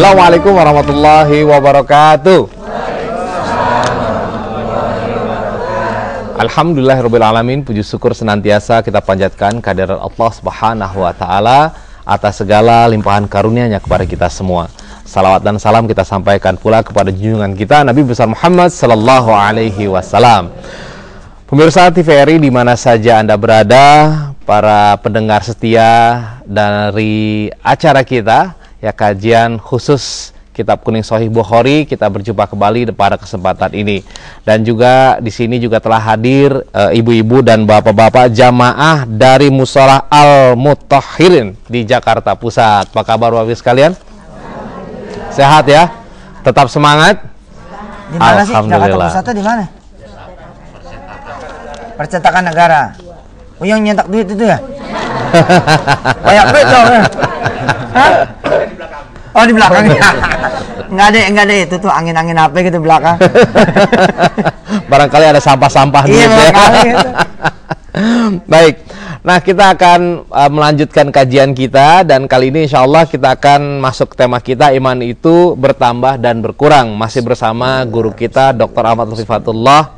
Assalamualaikum warahmatullahi wabarakatuh. Alhamdulillahirrabbilalamin. Puji syukur senantiasa kita panjatkan kehadirat Allah Subhanahu wa Ta'ala atas segala limpahan karunia-Nya kepada kita semua. Salawat dan salam kita sampaikan pula kepada junjungan kita Nabi besar Muhammad sallallahu alaihi wasallam. Pemirsa TVRI di mana saja Anda berada, para pendengar setia dari acara kita, ya, kajian khusus Kitab Kuning Sahih Bukhari, kita berjumpa kembali pada kesempatan ini. Dan juga di sini juga telah hadir ibu-ibu dan bapak-bapak jamaah dari Mushola Al-Mutahhirin di Jakarta Pusat. Apa kabar Bapak sekalian? Sehat ya? Tetap semangat? Di mana sih Jakarta Pusatnya, di mana? Percetakan Negara. Oh, yang nyetak duit itu ya? Kayak duit dong. Hah? Oh, di belakangnya. Enggak ada itu tuh angin-angin apa gitu belakang. Barangkali ada sampah-sampah iya, gitu ya. Gitu. Baik. Nah, kita akan melanjutkan kajian kita, dan kali ini insya Allah kita akan masuk tema kita, iman itu bertambah dan berkurang. Masih bersama guru kita Dr. Ahmad Lutfifatullah.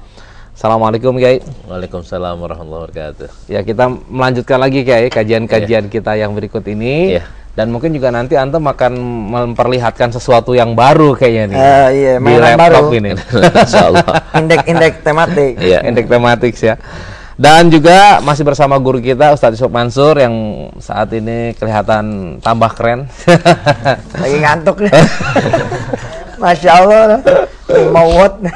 Assalamualaikum Kiai. Waalaikumsalam warahmatullahi wabarakatuh. Ya, kita melanjutkan lagi Kiai kajian-kajian kita yang berikut ini. Dan mungkin juga nanti Antum akan memperlihatkan sesuatu yang baru kayaknya nih. Iya, di laptop baru. Ini. Insyaallah. Indeks tematik. Iya, indeks tematik ya. Dan juga masih bersama guru kita Ustadz Yusuf Mansur yang saat ini kelihatan tambah keren. Lagi ngantuk nih. Masya Allah. Mawot.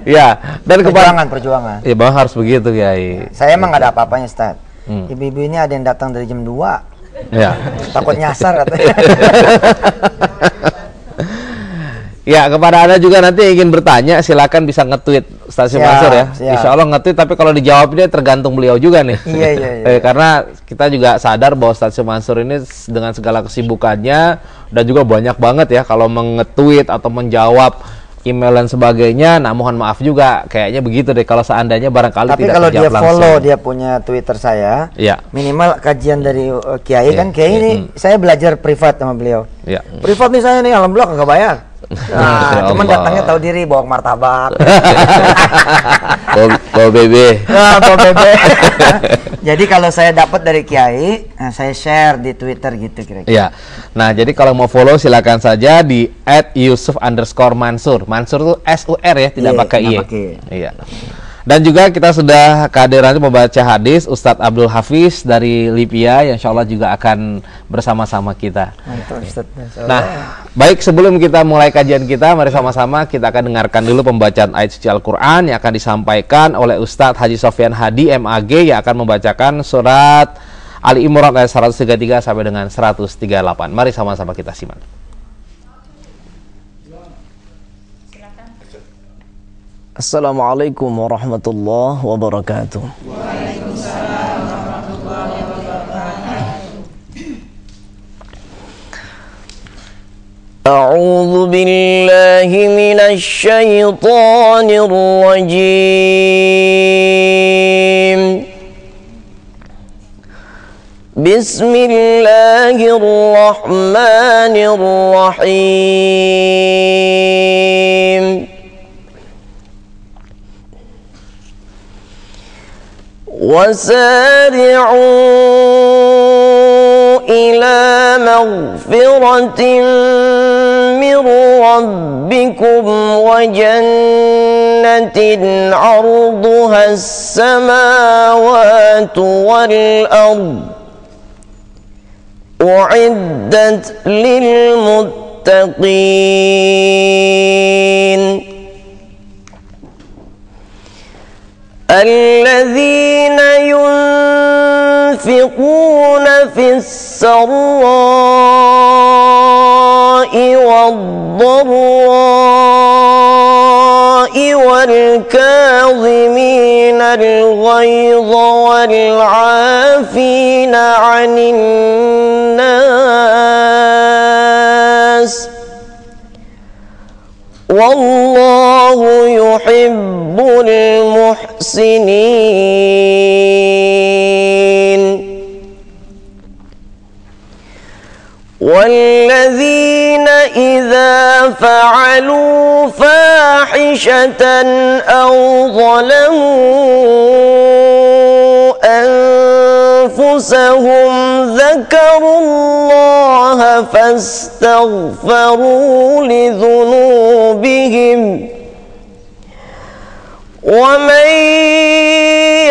Ya, dan perjuangan. Iya, Bang, harus begitu Kiai. Saya emang nggak ada apa-apanya, Ustaz. Ibu-ibu ini ada yang datang dari jam 2. Ya. Takut nyasar katanya. Ya, kepada Anda juga nanti ingin bertanya, silakan bisa nge-tweet Ustaz Mansur ya. Insya Allah nge-tweet, tapi kalau dijawabnya tergantung beliau juga nih. Iya. Karena kita juga sadar bahwa Ustaz Mansur ini dengan segala kesibukannya dan juga banyak banget ya kalau nge-tweet atau menjawab email dan sebagainya. Nah, mohon maaf juga kayaknya begitu deh kalau seandainya barangkali tapi tidak kalau dia langsung. Follow dia punya Twitter saya, ya, minimal kajian dari Kiai kan Kiai ini saya belajar privat sama beliau. Ya. Privat nih saya nih, alhamdulillah nggak bayar. Nah, cuman datangnya tahu diri, bawa martabak. Bawa bebe. Bawa bebe. Jadi kalau saya dapat dari Kiai, nah saya share di Twitter gitu kira-kira. Iya. Nah, jadi kalau mau follow silakan saja di @yusuf_mansur. Mansur tuh SUR ya, tidak pakai I. Iya. Dan juga kita sudah kehadiran pembaca hadis Ustadz Abdul Hafiz dari Libya yang insya Allah juga akan bersama-sama kita. Nah, baik, sebelum kita mulai kajian kita, mari sama-sama kita akan dengarkan dulu pembacaan ayat suci Al-Quran yang akan disampaikan oleh Ustadz Haji Sofyan Hadi MAG yang akan membacakan surat Ali Imran ayat 133 sampai dengan 138. Mari sama-sama kita simak. Assalamualaikum warahmatullahi wabarakatuh. Waalaikumsalam warahmatullahi wabarakatuh. A'udzu billahi minasy syaithanir rajim. Bismillahirrahmanirrahim. وسارعوا إلى مغفرة من ربكم وجنة عرضها السماوات والأرض أعدت للمتقين الذين ينفقون في السراء والضراء والكاظمين الغيظ والعافين عن الناس والله يحب المحسنين والذين إذا فعلوا فاحشة أو ظلموا أنفسهم ذكروا الله فاستغفروا لذنوبهم ومن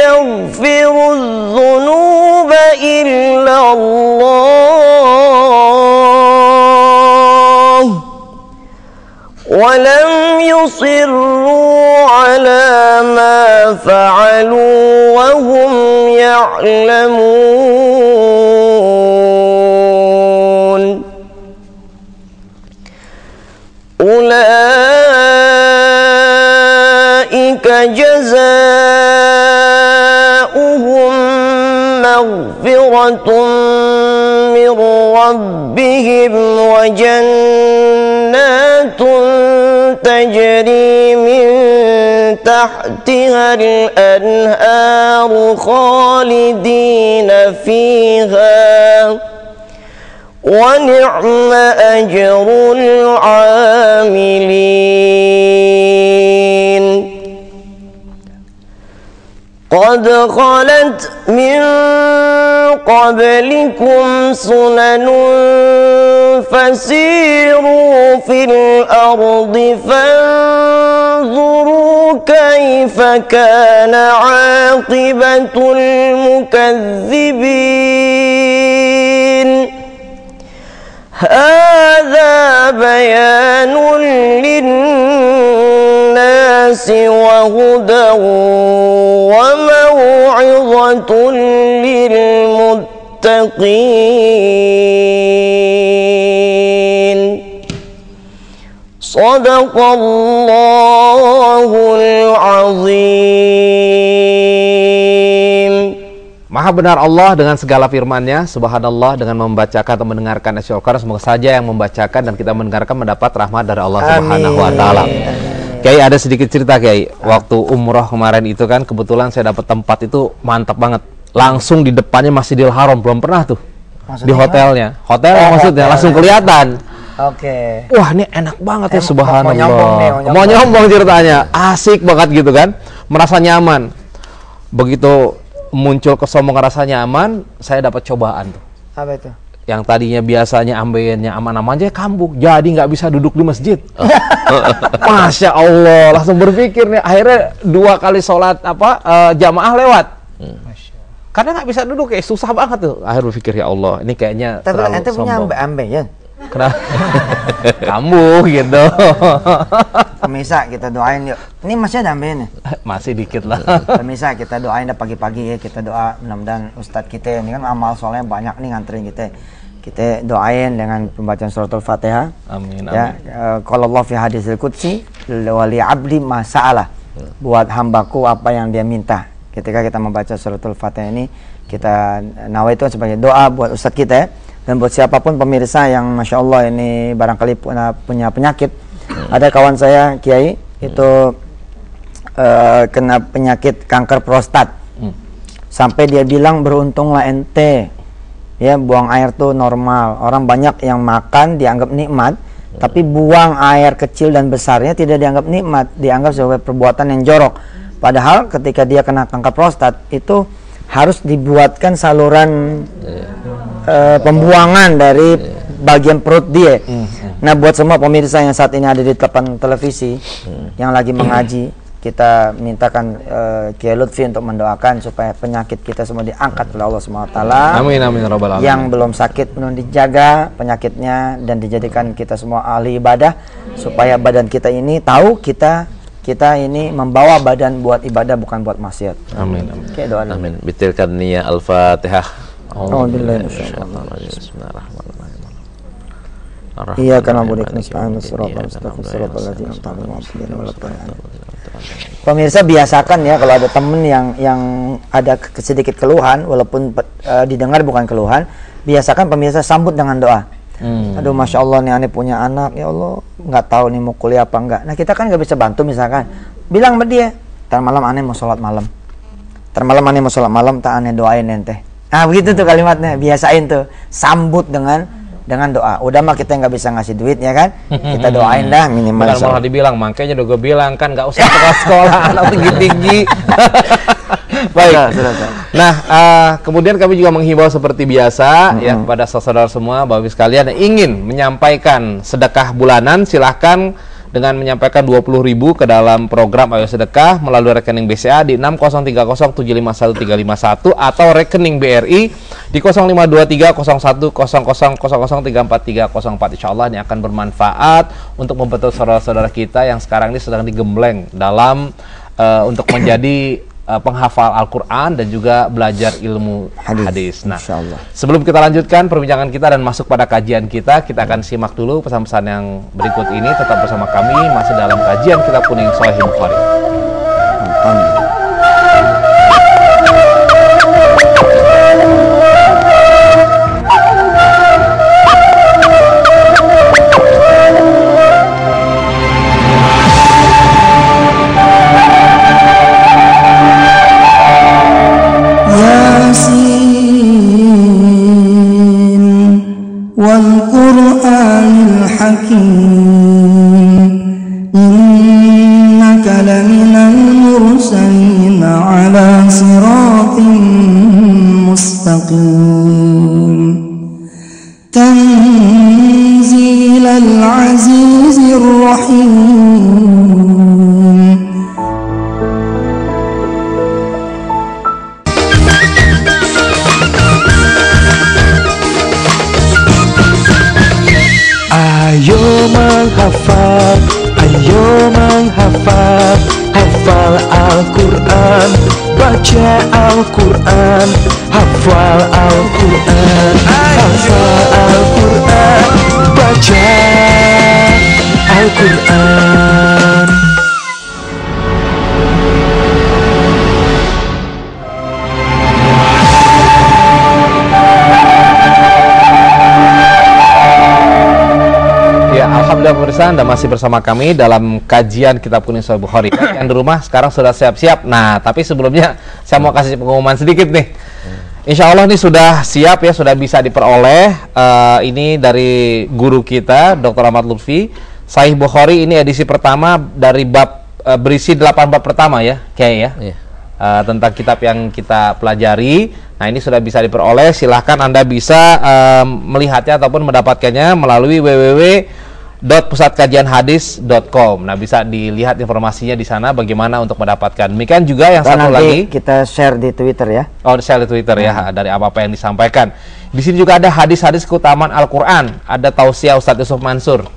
يغفر الذنوب إلا الله ولم يصروا على ما فعلوا وهم يعلمون أولئك جزاؤهم مغفرة من ربهم وجنات تجري من تحتها الأنهار خالدين فيها ونعم أجر العاملين قد خلت من قبلكم سنن فسيروا في الأرض فانظروا كيف كان عاقبة المكذبين هذا بيان للناس وهدى وموعظة للمتقين صدق الله العظيم. Maha benar Allah dengan segala firman-Nya, subhanallah, dengan membacakan atau mendengarkan Al Quran. Semoga saja yang membacakan dan kita mendengarkan mendapat rahmat dari Allah Subhanahu wa taala. Kiai, ada sedikit cerita Kiai. Waktu umroh kemarin itu kan kebetulan saya dapat tempat itu mantap banget. Langsung di depannya Masjidil Haram, belum pernah tuh. Maksudnya di hotelnya. Hotel maksudnya hotel. Langsung kelihatan. Oke. Wah, ini enak banget ya, subhanallah. Mau nyombong ceritanya. Asik banget gitu kan. Merasa nyaman. Begitu muncul kesombongan rasa nyaman, saya dapat cobaan tuh. Apa itu? Yang tadinya biasanya ambeien-nya aman-aman aja kambuh, jadi nggak bisa duduk di masjid. Masya Allah, langsung berpikir nih, akhirnya 2 kali sholat jamaah lewat. Karena nggak bisa duduk, kayak susah banget tuh. Akhirnya berpikir, ya Allah, ini kayaknya terlalu ente punya sombong. ambeien? Kenapa? Kambuh gitu. Pemirsa, kita doain yuk. Ini masih ada ambeien ya? Masih dikit lah. Pemirsa, kita doain dah pagi-pagi ya. Kita doa mudah-mudahan Ustadz kita ini kan amal soleh banyak nih nganterin kita. Kita doain dengan pembacaan suratul Fatihah. Amin. Ya, kalau Allah fi hadisil qudsi wali abdi masa'alah. Buat hambaku apa yang dia minta. Ketika kita membaca suratul Fatihah ini, kita nawaitu sebagai doa buat Ustadz kita ya. Dan buat siapapun pemirsa yang Masya Allah ini barangkali punya penyakit. Ada kawan saya Kiai itu kena penyakit kanker prostat. Sampai dia bilang beruntunglah ente ya, buang air tuh normal. Orang banyak yang makan dianggap nikmat, tapi buang air kecil dan besarnya tidak dianggap nikmat, dianggap sebagai perbuatan yang jorok. Padahal ketika dia kena kanker prostat itu harus dibuatkan saluran pembuangan dari bagian perut dia. Nah, buat semua pemirsa yang saat ini ada di depan televisi yang lagi mengaji, kita mintakan Kiai Lutfi untuk mendoakan supaya penyakit kita semua diangkat oleh Allah SWT. Amin amin rabbal alamin. Yang belum sakit pun dijaga penyakitnya dan dijadikan kita semua ahli ibadah, supaya badan kita ini tahu kita ini membawa badan buat ibadah bukan buat maksiat. Amin amin. Oke, doa. Amin. Bitilkan niyah Al-Fatihah. Bismillahirrahmanirrahim. Iya karena boleh nasta'in siratal mustaqim siratal ladzina an'amta 'alaihim. Pemirsa, biasakan ya kalau ada temen yang ada sedikit keluhan, walaupun didengar bukan keluhan, biasakan pemirsa sambut dengan doa. Aduh, Masya Allah nih, aneh punya anak, ya Allah nggak tahu nih mau kuliah apa enggak. Nah, kita kan nggak bisa bantu, misalkan bilang sama dia, ntar malam aneh mau sholat malam, ntar malam aneh mau sholat malam, tak aneh doain ente. Nah begitu tuh kalimatnya, biasain tuh, sambut dengan dengan doa. Udah mah kita nggak bisa ngasih duit ya kan, kita doain dah minimal. Bukan malah dibilang, makanya udah gue bilang kan nggak usah sekolah anak tinggi-tinggi. Baik. Nah, kemudian kami juga menghimbau seperti biasa ya kepada saudara semua, Bapak Ibu sekalian yang ingin menyampaikan sedekah bulanan, silahkan dengan menyampaikan 20.000 ke dalam program Ayo Sedekah melalui rekening BCA di 603075131 atau rekening BRI di 05230100003434. Insyaallah ini akan bermanfaat untuk membantu saudara-saudara kita yang sekarang ini sedang digembleng dalam untuk menjadi penghafal Al-Quran dan juga belajar ilmu hadis. Nah, sebelum kita lanjutkan perbincangan kita dan masuk pada kajian kita akan simak dulu pesan-pesan yang berikut ini. Tetap bersama kami masih dalam kajian Kitab Kuning Sahih Bukhari. والقرآن الحكيم إنك لمن المرسلين على صراط مستقيم تنزيل العزيز الرحيم. Ayo menghafal, hafal Al-Quran, baca Al-Quran, hafal Al-Quran, hafal Al-Quran, baca Al-Quran. Alhamdulillah pemirsa, Anda masih bersama kami dalam kajian Kitab Kuning Sahih Bukhari. Yang di rumah sekarang sudah siap-siap. Nah, tapi sebelumnya saya mau kasih pengumuman sedikit nih. Insya Allah ini sudah siap ya, sudah bisa diperoleh. Ini dari guru kita, Dr. Ahmad Lutfi. Sahih Bukhari ini edisi pertama dari bab berisi 8 bab pertama ya, kayak ya. Tentang kitab yang kita pelajari. Nah, ini sudah bisa diperoleh. Silahkan Anda bisa melihatnya ataupun mendapatkannya melalui www.pusatkajianhadis.com. Nah, bisa dilihat informasinya di sana bagaimana untuk mendapatkan. Demikian juga yang satu lagi kita share di Twitter ya. Oh, share di Twitter ya, dari apa-apa yang disampaikan. Di sini juga ada hadis-hadis keutamaan Al-Qur'an, ada tausiah Ustadz Yusuf Mansur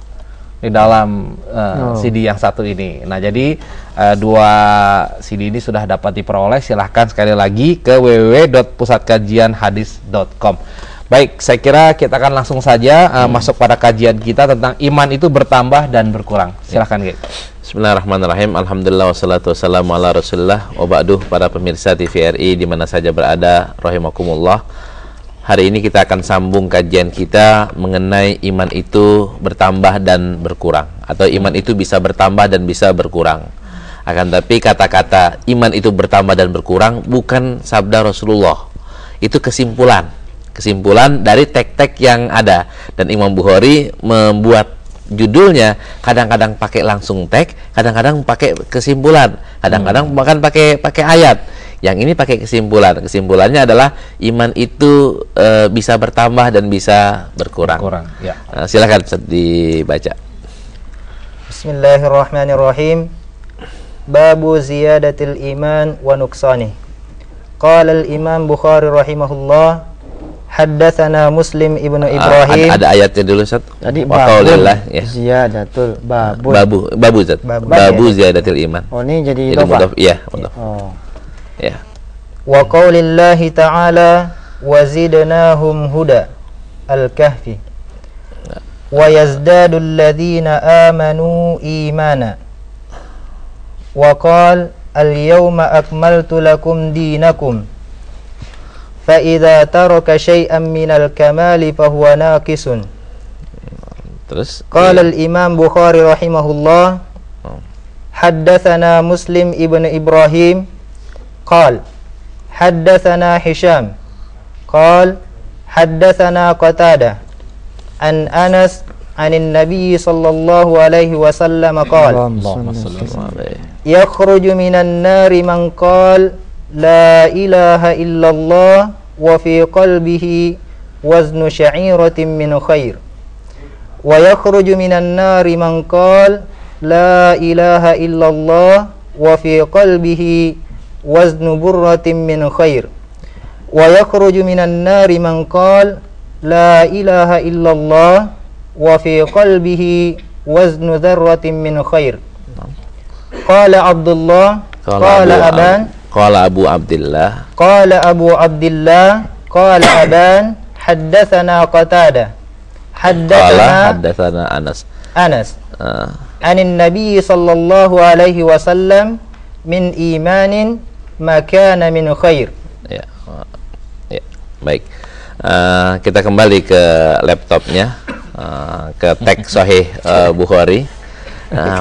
di dalam CD yang satu ini. Nah, jadi dua CD ini sudah dapat diperoleh. Silahkan sekali lagi ke www.pusatkajianhadis.com. Baik, saya kira kita akan langsung saja masuk pada kajian kita tentang iman itu bertambah dan berkurang. Silahkan, Gek. Bismillahirrahmanirrahim. Alhamdulillah wassalatu wassalamu ala Rasulillah wa ba'du. Para pemirsa TVRI di mana saja berada, rahimakumullah. Hari ini kita akan sambung kajian kita mengenai iman itu bertambah dan berkurang, atau iman itu bisa bertambah dan bisa berkurang. Akan tapi kata-kata iman itu bertambah dan berkurang bukan sabda Rasulullah. Itu kesimpulan dari tek-tek yang ada. Dan Imam Bukhari membuat judulnya kadang-kadang pakai langsung tek, kadang-kadang pakai kesimpulan, kadang-kadang bahkan pakai ayat. Yang ini pakai kesimpulan. Kesimpulannya adalah iman itu bisa bertambah dan bisa berkurang. Ya. Silakan dibaca. Bismillahirrahmanirrahim. Babu ziyadatil iman wa nuqsani. Qala al-Imam Bukhari rahimahullah, haddatsana Muslim ibnu Ibrahim. Ada ayatnya dulu, Ustaz. Tadi Waqaulillah ya. Ziyadatul babu. Babu Ustaz. Babu ziyadatil iman. Oh, ini jadi mudhaf. Iya, mudhaf. Oh. Ya. Wa qaulillahi ta'ala wa zidnahum huda al-kahfi wa yazdadu alladhina amanu imana wa qala al-yawma akmaltu lakum dinakum fa idza taraka shay'an minal kamali fa huwa naqisun. Terus qala al-Imam Bukhari rahimahullah, haddatsana Muslim ibnu Ibrahim قال حدثنا هشام قال حدثنا قتادة an Anas anin Nabi sallallahu alaihi wasallam qala yakhruju minan nari man qala la ilaha illallah wa fi qalbihi waznu sya'iratin min khair wa yakhruju minan nari man qala la ilaha illallah wa fi qalbihi waznu burratin min khair wa yakhruju minan nari man qala la ilaha illallah wa fi qalbihi waznu dzarratin min khair. Qala Abdullah qala Abu Abdullah qala Aban haddatsana Qatadah haddatsana Anas anin Nabi sallallahu alaihi wasallam min imanin ma kana min khair. Ya, baik. Kita kembali ke laptopnya, ke teks Sahih Bukhari.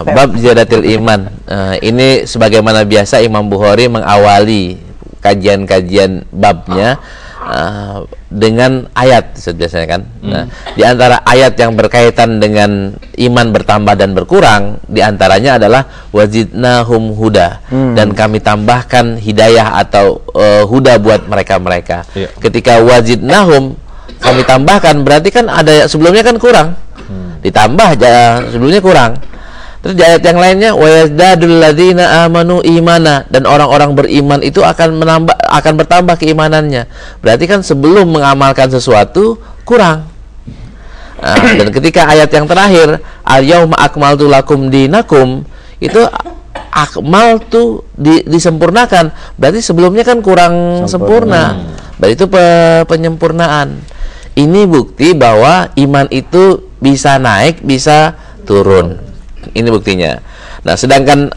Bab ziyadatil iman. Ini sebagaimana biasa Imam Bukhari mengawali kajian-kajian babnya dengan ayat biasanya kan. Nah, di antara ayat yang berkaitan dengan iman bertambah dan berkurang, di antaranya adalah wazidnahum huda, dan kami tambahkan hidayah atau huda buat mereka-mereka. Ketika wazidnahum kami tambahkan, berarti kan ada sebelumnya kan kurang. Ditambah sebelumnya kurang. Terus di ayat yang lainnya wa yazdadul ladzina amanu imana, dan orang-orang beriman itu akan bertambah keimanannya. Berarti kan sebelum mengamalkan sesuatu kurang. Dan ketika ayat yang terakhir al-yauma akmaltu lakum dinakum, itu akmal tuh disempurnakan. Berarti sebelumnya kan kurang sempurna. Berarti itu penyempurnaan. Ini bukti bahwa iman itu bisa naik, bisa turun. Ini buktinya. Nah, sedangkan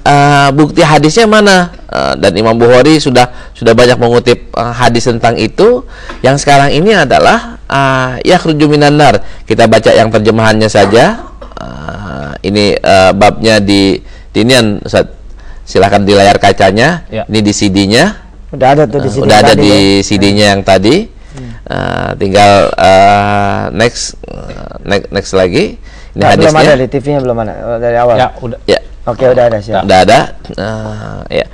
bukti hadisnya mana? Dan Imam Bukhari sudah banyak mengutip hadis tentang itu. Yang sekarang ini adalah yakhruju minan nar. Kita baca yang terjemahannya saja. Ini babnya di inian, Ustaz. Silakan di layar kacanya. Ya. Ini di CD-nya. Udah ada tuh di CD. Udah ada di CD-nya yang tadi. Tinggal next lagi. Ini hadisnya. Belum ada di TV-nya, belum ada dari awal. Ya, udah. Ya. Oke, udah ada siap. Udah ada. Ya.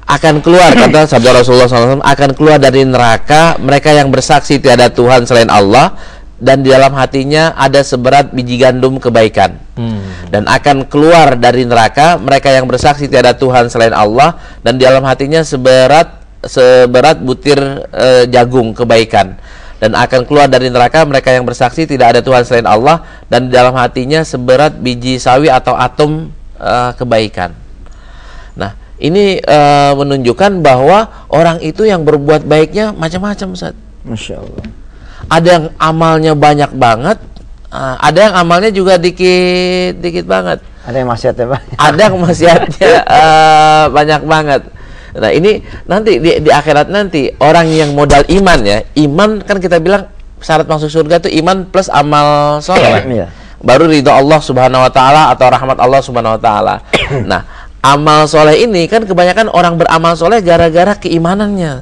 Akan keluar, kata sabda Rasulullah SAW, akan keluar dari neraka mereka yang bersaksi tiada Tuhan selain Allah, dan di dalam hatinya ada seberat biji gandum kebaikan. Dan akan keluar dari neraka mereka yang bersaksi tiada Tuhan selain Allah, dan di dalam hatinya seberat butir jagung kebaikan. Dan akan keluar dari neraka mereka yang bersaksi tidak ada Tuhan selain Allah, dan di dalam hatinya seberat biji sawi atau atom kebaikan. Nah, ini menunjukkan bahwa orang itu yang berbuat baiknya macam-macam, Ustaz. Masya Allah. Ada yang amalnya banyak banget, ada yang amalnya juga dikit banget. Ada yang maksiatnya banyak. Ada yang maksiatnya banyak banget. Nah, ini nanti di akhirat nanti orang yang modal iman, ya, iman kan kita bilang syarat masuk surga itu iman plus amal soleh. Baru ridho Allah Subhanahu Wa Taala atau rahmat Allah Subhanahu Wa Taala. Nah, amal soleh ini kan kebanyakan orang beramal soleh gara-gara keimanannya.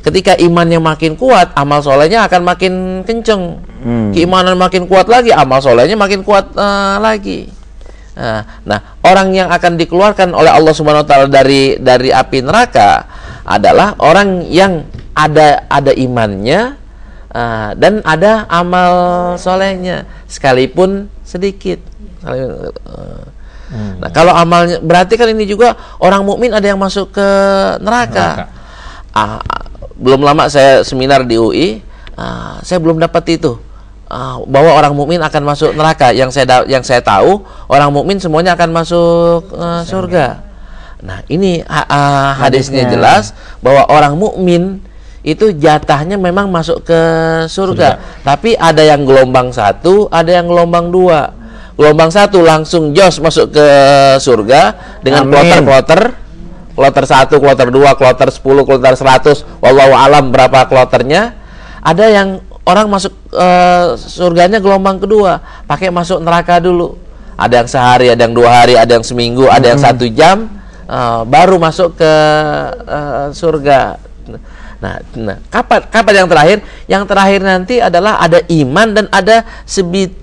Ketika imannya makin kuat, amal solehnya akan makin kenceng. Keimanan makin kuat lagi, amal solehnya makin kuat lagi. Nah, orang yang akan dikeluarkan oleh Allah Subhanahu Wa Taala dari api neraka adalah orang yang ada imannya dan ada amal solehnya, sekalipun sedikit. Nah, kalau amalnya, berarti kan ini juga orang mukmin ada yang masuk ke neraka. Belum lama saya seminar di UI, saya belum dapat itu. Bahwa orang mukmin akan masuk neraka. Yang saya tahu orang mukmin semuanya akan masuk surga. Nah, ini hadisnya jelas bahwa orang mukmin itu jatahnya memang masuk ke surga. Tapi ada yang gelombang 1, ada yang gelombang 2. Gelombang 1 langsung jos masuk ke surga dengan kloter-kloter. Kloter 1, kloter 2, kloter 10, kloter 100. Wallahu alam berapa kloternya. Ada yang orang masuk surganya gelombang kedua, pakai masuk neraka dulu. Ada yang sehari, ada yang 2 hari, ada yang seminggu, ada yang 1 jam, baru masuk ke surga. Nah, kapan yang terakhir? Yang terakhir nanti adalah ada iman dan ada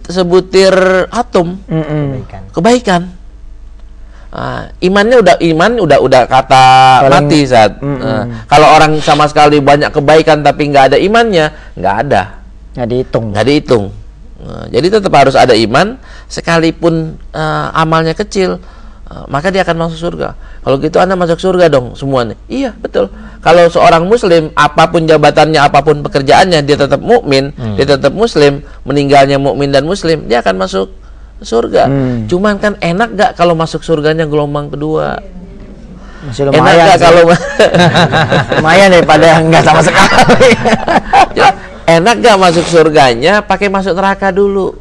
sebutir atom kebaikan. Iman udah kata mati saat. Kalau orang sama sekali banyak kebaikan tapi nggak ada imannya, nggak dihitung. Jadi tetap harus ada iman, sekalipun amalnya kecil, maka dia akan masuk surga. Kalau gitu Anda masuk surga dong semuanya. Iya, betul. Kalau seorang muslim, apapun jabatannya, apapun pekerjaannya, dia tetap mukmin, dia tetap muslim, meninggalnya mukmin dan muslim, dia akan masuk surga. Cuman kan enak gak kalau masuk surganya gelombang kedua? Masih Enak gak kalau lumayan daripada enggak sama sekali. Enak gak masuk surganya pakai masuk neraka dulu?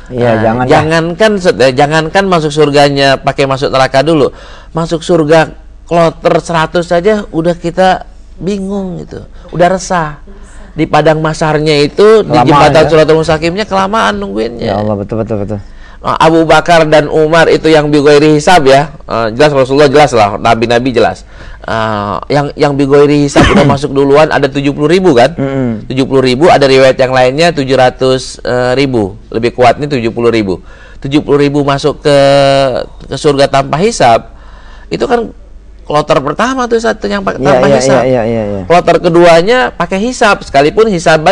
Iya, jangankan masuk surganya pakai masuk neraka dulu. Masuk surga kloter 100 saja udah kita bingung gitu. Udah resah. Di padang masarnya itu, di jembatan Siratal Mustaqimnya kelamaan nungguinnya. Ya Allah, betul. Abu Bakar dan Umar itu yang bighairi hisab ya. Jelas Rasulullah jelas lah, nabi-nabi jelas. Yang bighairi hisab udah masuk duluan ada 70.000 kan? 70.000, ada riwayat yang lainnya 700.000. Lebih kuatnya 70.000. 70.000 masuk ke surga tanpa hisab. Itu kan kloter pertama tuh satu yang tanpa hisab. Kloter keduanya pakai hisab, sekalipun hisab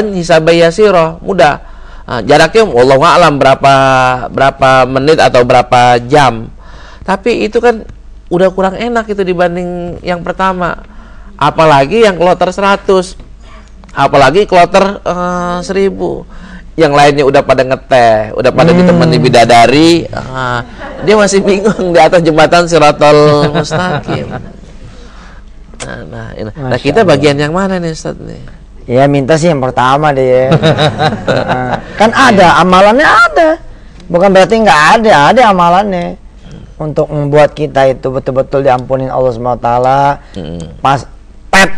yasiro, mudah. Jaraknya wallahu a'lam berapa menit atau berapa jam. Tapi itu kan udah kurang enak itu dibanding yang pertama. Apalagi yang kloter 100. Apalagi kloter 1000. Yang lainnya udah pada ngeteh, udah pada ditemani bidadari, dia masih bingung di atas jembatan Siratal Mustaqim. Nah, kita bagian yang mana nih Ustaz nih? Ya minta sih yang pertama deh. Kan ada amalannya ada, bukan berarti nggak ada amalannya untuk membuat kita itu betul-betul diampunin Allah SWT. Pas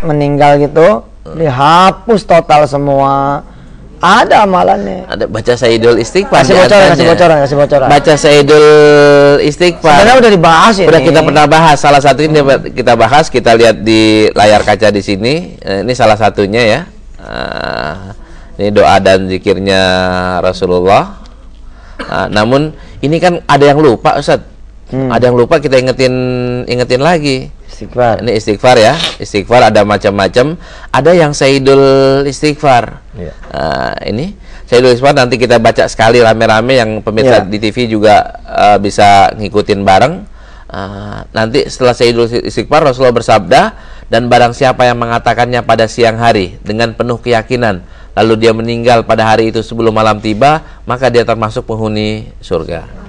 meninggal gitu dihapus total semua. Ada amalannya. Ada baca Sayyidul Istighfar. Kasih bocoran. Baca Sayyidul Istighfar. Sebenarnya udah dibahas ini. Udah kita pernah bahas. Salah satunya kita bahas. Kita lihat di layar kaca di sini. Ini salah satunya ya. Ini doa dan zikirnya Rasulullah. Namun ini kan ada yang lupa Ustaz. Ada yang lupa, kita ingetin lagi. Istighfar. Ini istighfar ya. Istighfar ada macam-macam. Ada yang Sayyidul Istighfar. Ini Sayyidul Istighfar nanti kita baca sekali rame-rame, yang pemirsa di TV juga bisa ngikutin bareng. Nanti setelah Sayyidul Istighfar Rasulullah bersabda, dan barang siapa yang mengatakannya pada siang hari dengan penuh keyakinan, lalu dia meninggal pada hari itu sebelum malam tiba, maka dia termasuk penghuni surga.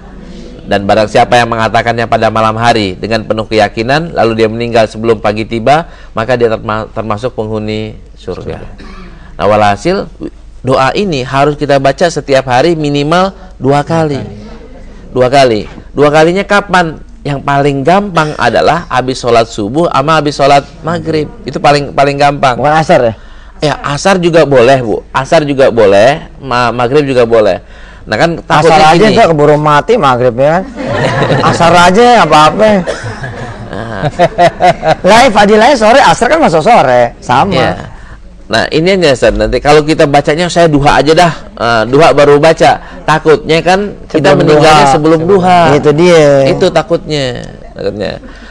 Dan barang siapa yang mengatakannya pada malam hari dengan penuh keyakinan, lalu dia meninggal sebelum pagi tiba, maka dia termasuk penghuni surga. Nah, walhasil doa ini harus kita baca setiap hari minimal 2 kali. 2 kali. 2 kalinya kapan? Yang paling gampang adalah habis sholat subuh sama habis sholat maghrib. Itu paling gampang. Bukan asar ya? Ya, asar juga boleh, Bu. Asar juga boleh, maghrib juga boleh. Nah kan takutnya asar aja tuh keburu mati maghrib ya. Asar aja apa-apa. Lah fadilahnya sore, asar kan masuk sore, sama. Ya. Nah ini aja Ustaz, nanti kalau kita bacanya saya duha aja dah, duha baru baca. Takutnya kan kita meninggalnya sebelum duha. Itu dia. Itu takutnya.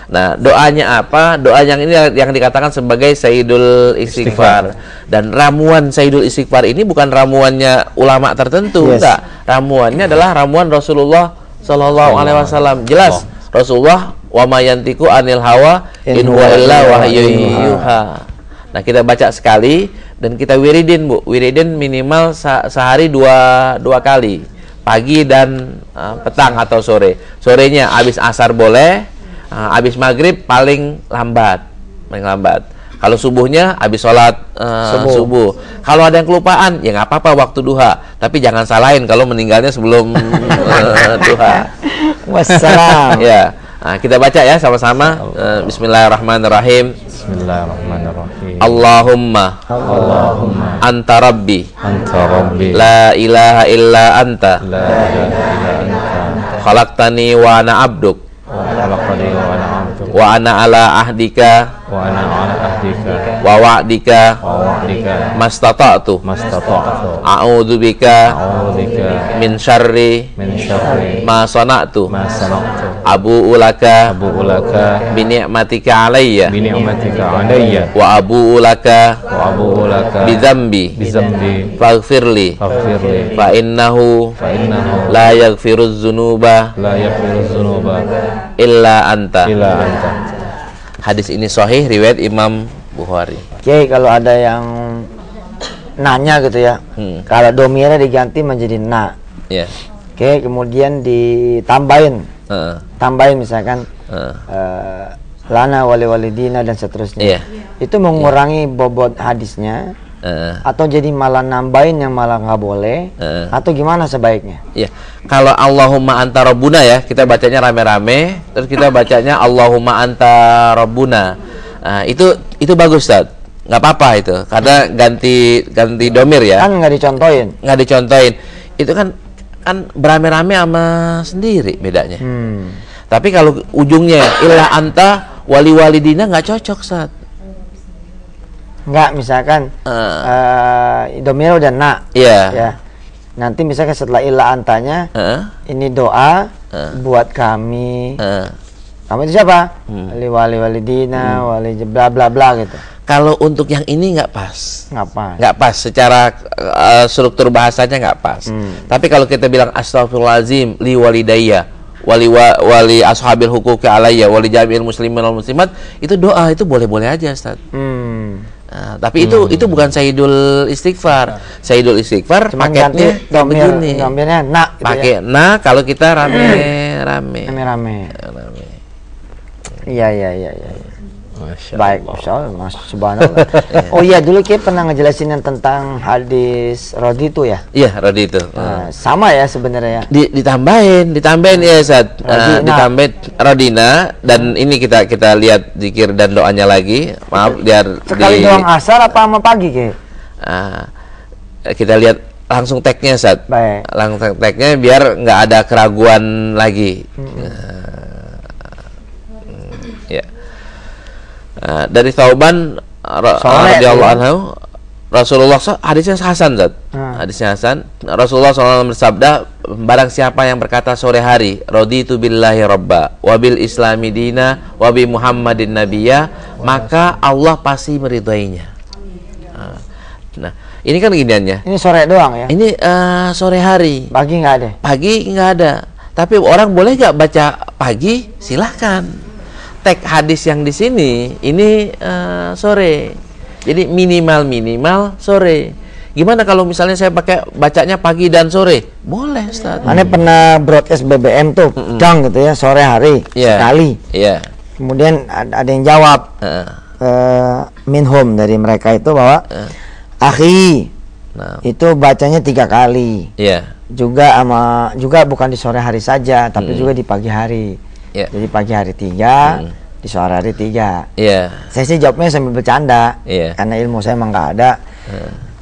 Nah doanya apa? Doa yang ini yang dikatakan sebagai Sayyidul Istighfar. Dan ramuan Sayyidul Istighfar ini bukan ramuannya ulama tertentu, enggak. Ramuannya adalah ramuan Rasulullah Sallallahu Alaihi Wasallam. Jelas Rasulullah wa ma yantiqu anil hawa in huwa illa wahyu yuha. Nah kita baca sekali dan kita wiridin, Bu. Wiridin minimal sehari 2 kali, pagi dan petang atau sore. Sorenya habis asar boleh, habis maghrib paling lambat. Kalau subuhnya habis sholat subuh. Kalau ada yang kelupaan ya nggak apa-apa waktu duha, tapi jangan salahin kalau meninggalnya sebelum duha. Wassalam. Ya. Nah, kita baca ya sama-sama. Bismillahirrahmanirrahim. Bismillahirrahmanirrahim. Allahumma anta rabbi la ilaha illa anta khalaqtani wa ana abduk wa ana ala ahdika wa wa'dika mastata'tu a'udzubika min syarri ma sana'tu abu'u laka bi ni'matika alayya wa abu'u laka bi dzambi faghfirli fa innahu la yaghfiruz dzunuba illa anta. Hadis ini sahih riwayat Imam Bukhari. Oke, kalau ada yang nanya gitu ya, kalau domirnya diganti menjadi na. Ya. Oke, kemudian ditambahin, tambahin misalkan lana wali walidina dan seterusnya. Itu mengurangi bobot hadisnya. Atau jadi malah nambahin yang malah nggak boleh, atau gimana sebaiknya? Iya, kalau Allahumma anta rabbuna ya, kita bacanya rame-rame, terus kita bacanya Allahumma anta rabbuna. Itu bagus, Ustaz. Nggak apa-apa itu, karena ganti domir ya. Kan nggak dicontohin. Itu kan berame-rame sama sendiri bedanya. Tapi kalau ujungnya illa anta wali walidina nggak cocok, Ustaz. Enggak, misalkan domir udah na, ya. Nanti misalkan setelah ilah antanya, ini doa buat kami. Kamu itu siapa? Wali walidina, wali bla bla bla gitu. Kalau untuk yang ini nggak pas. Nggak pas Secara struktur bahasanya nggak pas. Tapi kalau kita bilang astaghfirullahalazim li walidayya wali ashabil huquqi alayya wali jami'il muslimin wal muslimat, itu doa, itu boleh-boleh aja, Ustaz. Tapi itu bukan Sayyidul Istighfar. Sayyidul Istighfar cuman paketnya begini. Domirnya na gitu. Pakai na kalau kita rame-rame. Iya. Baik, Masya subhanallah. Oh iya, dulu kita pernah ngejelasin yang tentang hadis Raditu ya? Iya, Raditu. Sama ya sebenarnya ya? Ditambahin ya, Ustaz. Ditambahin Radina, dan ini kita lihat zikir dan doanya lagi. Maaf, biar sekali doang asar apa sama pagi ke? Kita lihat langsung tagnya, Ustaz. Baik. Langsung tagnya biar nggak ada keraguan lagi. Ya. Dari Thauban radhiyallahu anhu, Rasulullah hadisnya hasan, Zat. Hadisnya hasan. Rasulullah SAW bersabda, barang siapa yang berkata sore hari, raditu billahi rabba wa bil islami dina wa bi Muhammadin nabiyya, maka Allah pasti meridhoinya. Nah, ini kan giniannya. Ini sore doang ya? Ini sore hari. Pagi nggak ada? Pagi nggak ada. Tapi orang boleh nggak baca pagi? Silahkan. Tag hadis yang di sini ini sore. Jadi minimal sore. Gimana kalau misalnya saya pakai bacanya pagi dan sore? Boleh, Ustaz. Aneh pernah broadcast BBM tuh, dang gitu ya, sore hari sekali. Iya. Kemudian ada yang jawab minhum dari mereka itu bahwa akhi itu bacanya 3 kali. Iya. Juga bukan di sore hari saja, tapi juga di pagi hari. Jadi pagi hari 3, di sore hari 3. Saya sih jawabnya sambil bercanda, karena ilmu saya emang nggak ada.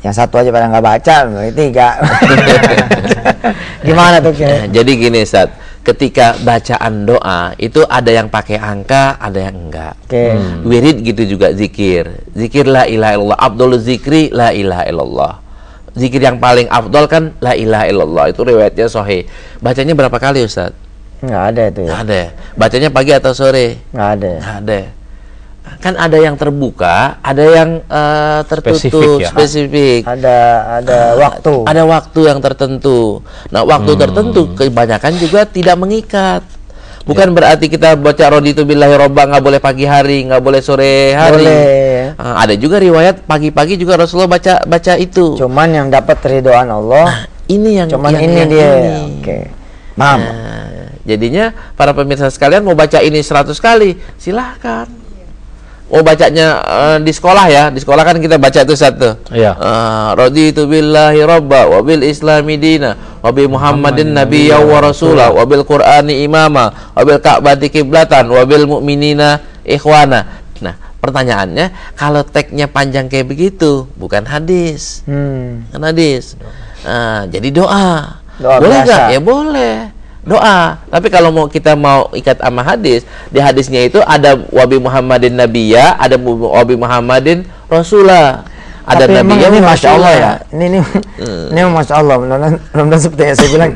Yang satu aja pada nggak baca, berarti 3. Gimana tuh? Jadi gini, Ustaz, ketika bacaan doa itu ada yang pakai angka, ada yang enggak. Wirid gitu juga zikir la ilaha illallah, afdhalul zikri la ilaha illallah. Zikir yang paling afdal kan la ilaha illallah, itu riwayatnya sahih. Bacanya berapa kali, Ustaz? Nggak ada itu ya? Nggak ada. Bacanya pagi atau sore? Nggak ada. Nggak ada. Kan ada yang terbuka, ada yang tertutup, spesifik. Ada waktu. Ada waktu yang tertentu. Nah, waktu tertentu kebanyakan juga tidak mengikat. Bukan berarti kita baca raditu billahi robba nggak boleh pagi hari, nggak boleh sore hari. Boleh. Ada juga riwayat pagi-pagi juga Rasulullah baca itu. Cuman yang dapat ridhoan Allah. Nah, ini yang ini dia. Oke. Paham. Jadinya para pemirsa sekalian mau baca ini 100 kali, silahkan. Mau bacanya di sekolah ya, di sekolah kan kita baca itu satu. Raditu billahi robba wa bil islami dina wa bi Muhammadin nabiyya wa rasulah wa bil Qur'ani imama wa bil ka'bati qiblatan wa bil mu'minina ikhwana. Nah, pertanyaannya, kalau tagnya panjang kayak begitu, bukan hadis. Kan hadis. Jadi doa boleh nggak? Ya boleh. Doa. Tapi kalau kita mau ikat sama hadis, di hadisnya itu ada wabi Muhammadin nabiyya, ada wabi Muhammadin Rasulullah. Ada Tapi Nabi emang ini Masya Allah ya. Rasulullah. Ini Masya Allah. Mudah-mudahan seperti yang saya bilang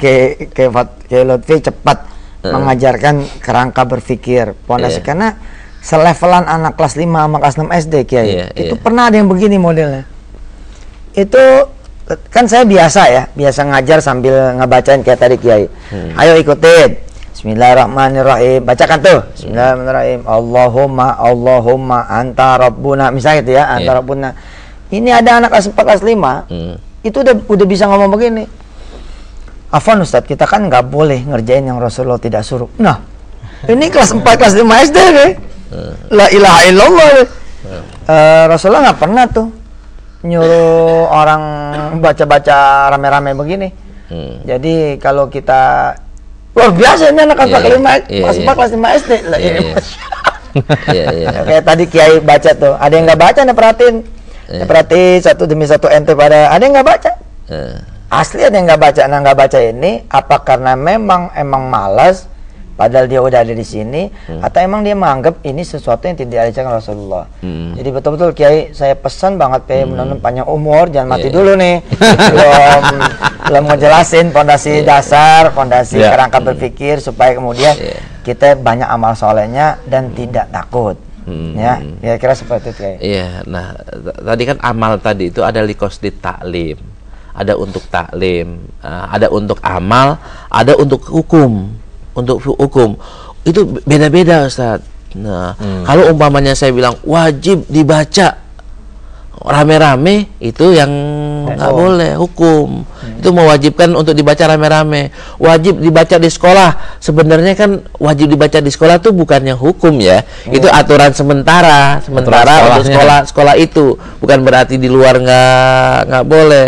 ke Lutfi cepat mengajarkan kerangka berpikir pondasi karena selevelan anak kelas 5 sama kelas 6 SD Kiai. Itu pernah ada yang begini modelnya. Itu kan saya biasa ngajar sambil ngebacain kayak tadi Kiai. Ayo ikutin. Bismillahirrahmanirrahim. Bacakan tuh. Bismillahirrahmanirrahim. Allahumma anta rabbuna. Misalnya gitu ya, anta rabbuna. Ini ada anak kelas 4 kelas 5. Itu udah bisa ngomong begini. Afwan Ustadz, kita kan nggak boleh ngerjain yang Rasulullah tidak suruh. Nah, ini kelas 4 kelas 5 SD deh. La ilaha illallah. Rasulullah nggak pernah tuh nyuruh orang baca-baca rame-rame begini. Jadi kalau kita luar biasa ini anak kelas 4 kelas 5 SD. Kayak tadi Kiai baca tuh, ada yang nggak baca, anda perhatiin. Perhatiin satu demi satu ente pada ada yang nggak baca. Asli ada yang nggak baca. Nah, nggak baca ini apa karena emang malas padahal dia udah ada di sini, atau emang dia menganggap ini sesuatu yang tidak diajarkan Rasulullah. Jadi betul-betul Kiai, saya pesan banget Kiai mudah-mudahan panjang umur, jangan mati dulu nih. belum ngejelasin pondasi dasar, pondasi kerangka berpikir supaya kemudian kita banyak amal solehnya dan tidak takut. Ya, kira-kira seperti itu Kiai. Iya, nah tadi kan amal tadi itu ada liqasdit taklim, ada untuk taklim, ada untuk amal, ada untuk hukum. Untuk hukum itu beda-beda Ustadz. Nah, kalau umpamanya saya bilang wajib dibaca rame-rame, itu yang nggak boleh hukum. Itu mewajibkan untuk dibaca rame-rame. Wajib dibaca di sekolah. Sebenarnya kan wajib dibaca di sekolah itu bukannya hukum ya. Itu aturan sementara untuk sekolah itu. Bukan berarti di luar nggak boleh.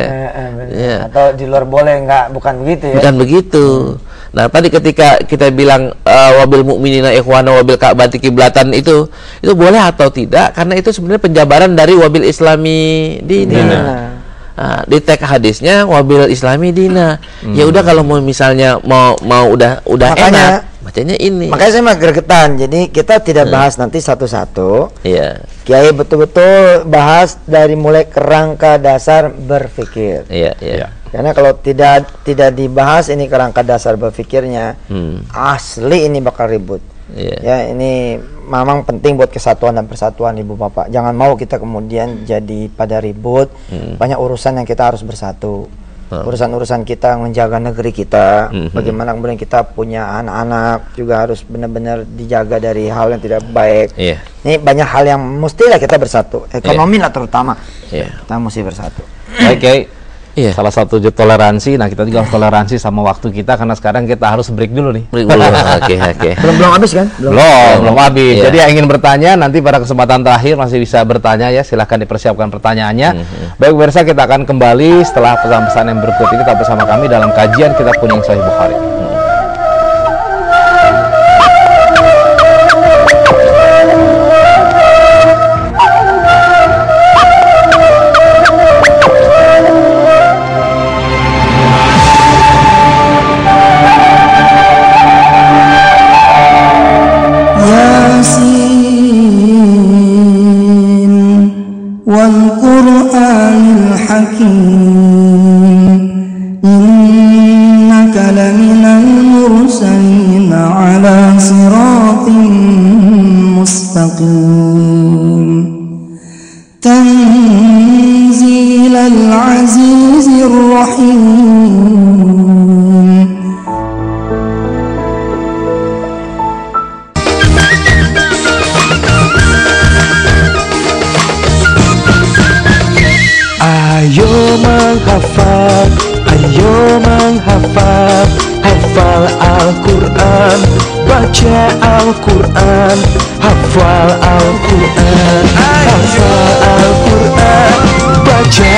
Atau di luar boleh bukan begitu ya. Bukan begitu. Nah, tadi ketika kita bilang wabil mu'minina ikhwana wabil ka'bati kiblatan itu boleh atau tidak? Karena itu sebenarnya penjabaran dari wabil islami dina. Nah, di teks hadisnya wabil islami dina. Ya udah kalau mau misalnya mau udah makanya, enak bacanya ini. Makanya saya mah gregetan. Jadi kita tidak bahas nanti satu-satu. Iya. Kiai betul-betul bahas dari mulai kerangka dasar berpikir. Iya. Karena kalau tidak dibahas ini kerangka dasar berpikirnya, asli ini bakal ribut. Ya, ini memang penting buat kesatuan dan persatuan Ibu Bapak. Jangan mau kita kemudian jadi pada ribut. Banyak urusan yang kita harus bersatu. Urusan-urusan kita menjaga negeri kita. Bagaimana kemudian kita punya anak-anak juga harus benar-benar dijaga dari hal yang tidak baik. Ini banyak hal yang mestilah kita bersatu. Ekonomi lah terutama. Kita mesti bersatu. Baik, Kiai. Salah satu wujud toleransi. Nah, kita juga harus toleransi sama waktu kita karena sekarang kita harus break dulu nih. Break dulu. Oke. Belum habis kan? Belum habis. Jadi yang ingin bertanya nanti pada kesempatan terakhir masih bisa bertanya ya. Silahkan dipersiapkan pertanyaannya. Baik pemirsa, kita akan kembali setelah pesan-pesan yang berikut ini. Tetap bersama kami dalam kajian Kitab Kuning Sahih Bukhari. والقرآن الحكيم إنك لمن المرسلين على صراط مستقيم تنزيل العزيز الرحيم Ayo menghafal, hafal Al-Quran, baca Al-Quran, hafal Al-Quran, hafal Al-Quran, baca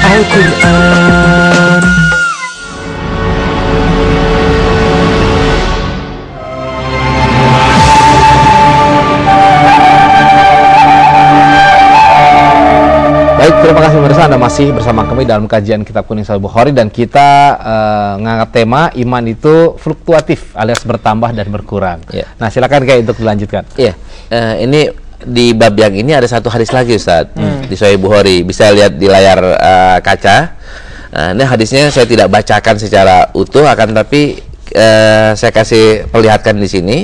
Al-Quran. Baik, terima kasih pemirsa, Anda masih bersama kami dalam kajian Kitab Kuning Sahih Bukhari dan kita mengangkat tema iman itu fluktuatif alias bertambah dan berkurang. Nah, silakan Kiai untuk dilanjutkan. Ini di bab yang ini ada satu hadis lagi Ustaz, di Sahih Bukhari, bisa lihat di layar kaca. Ini hadisnya saya tidak bacakan secara utuh, akan tapi saya kasih perlihatkan di sini.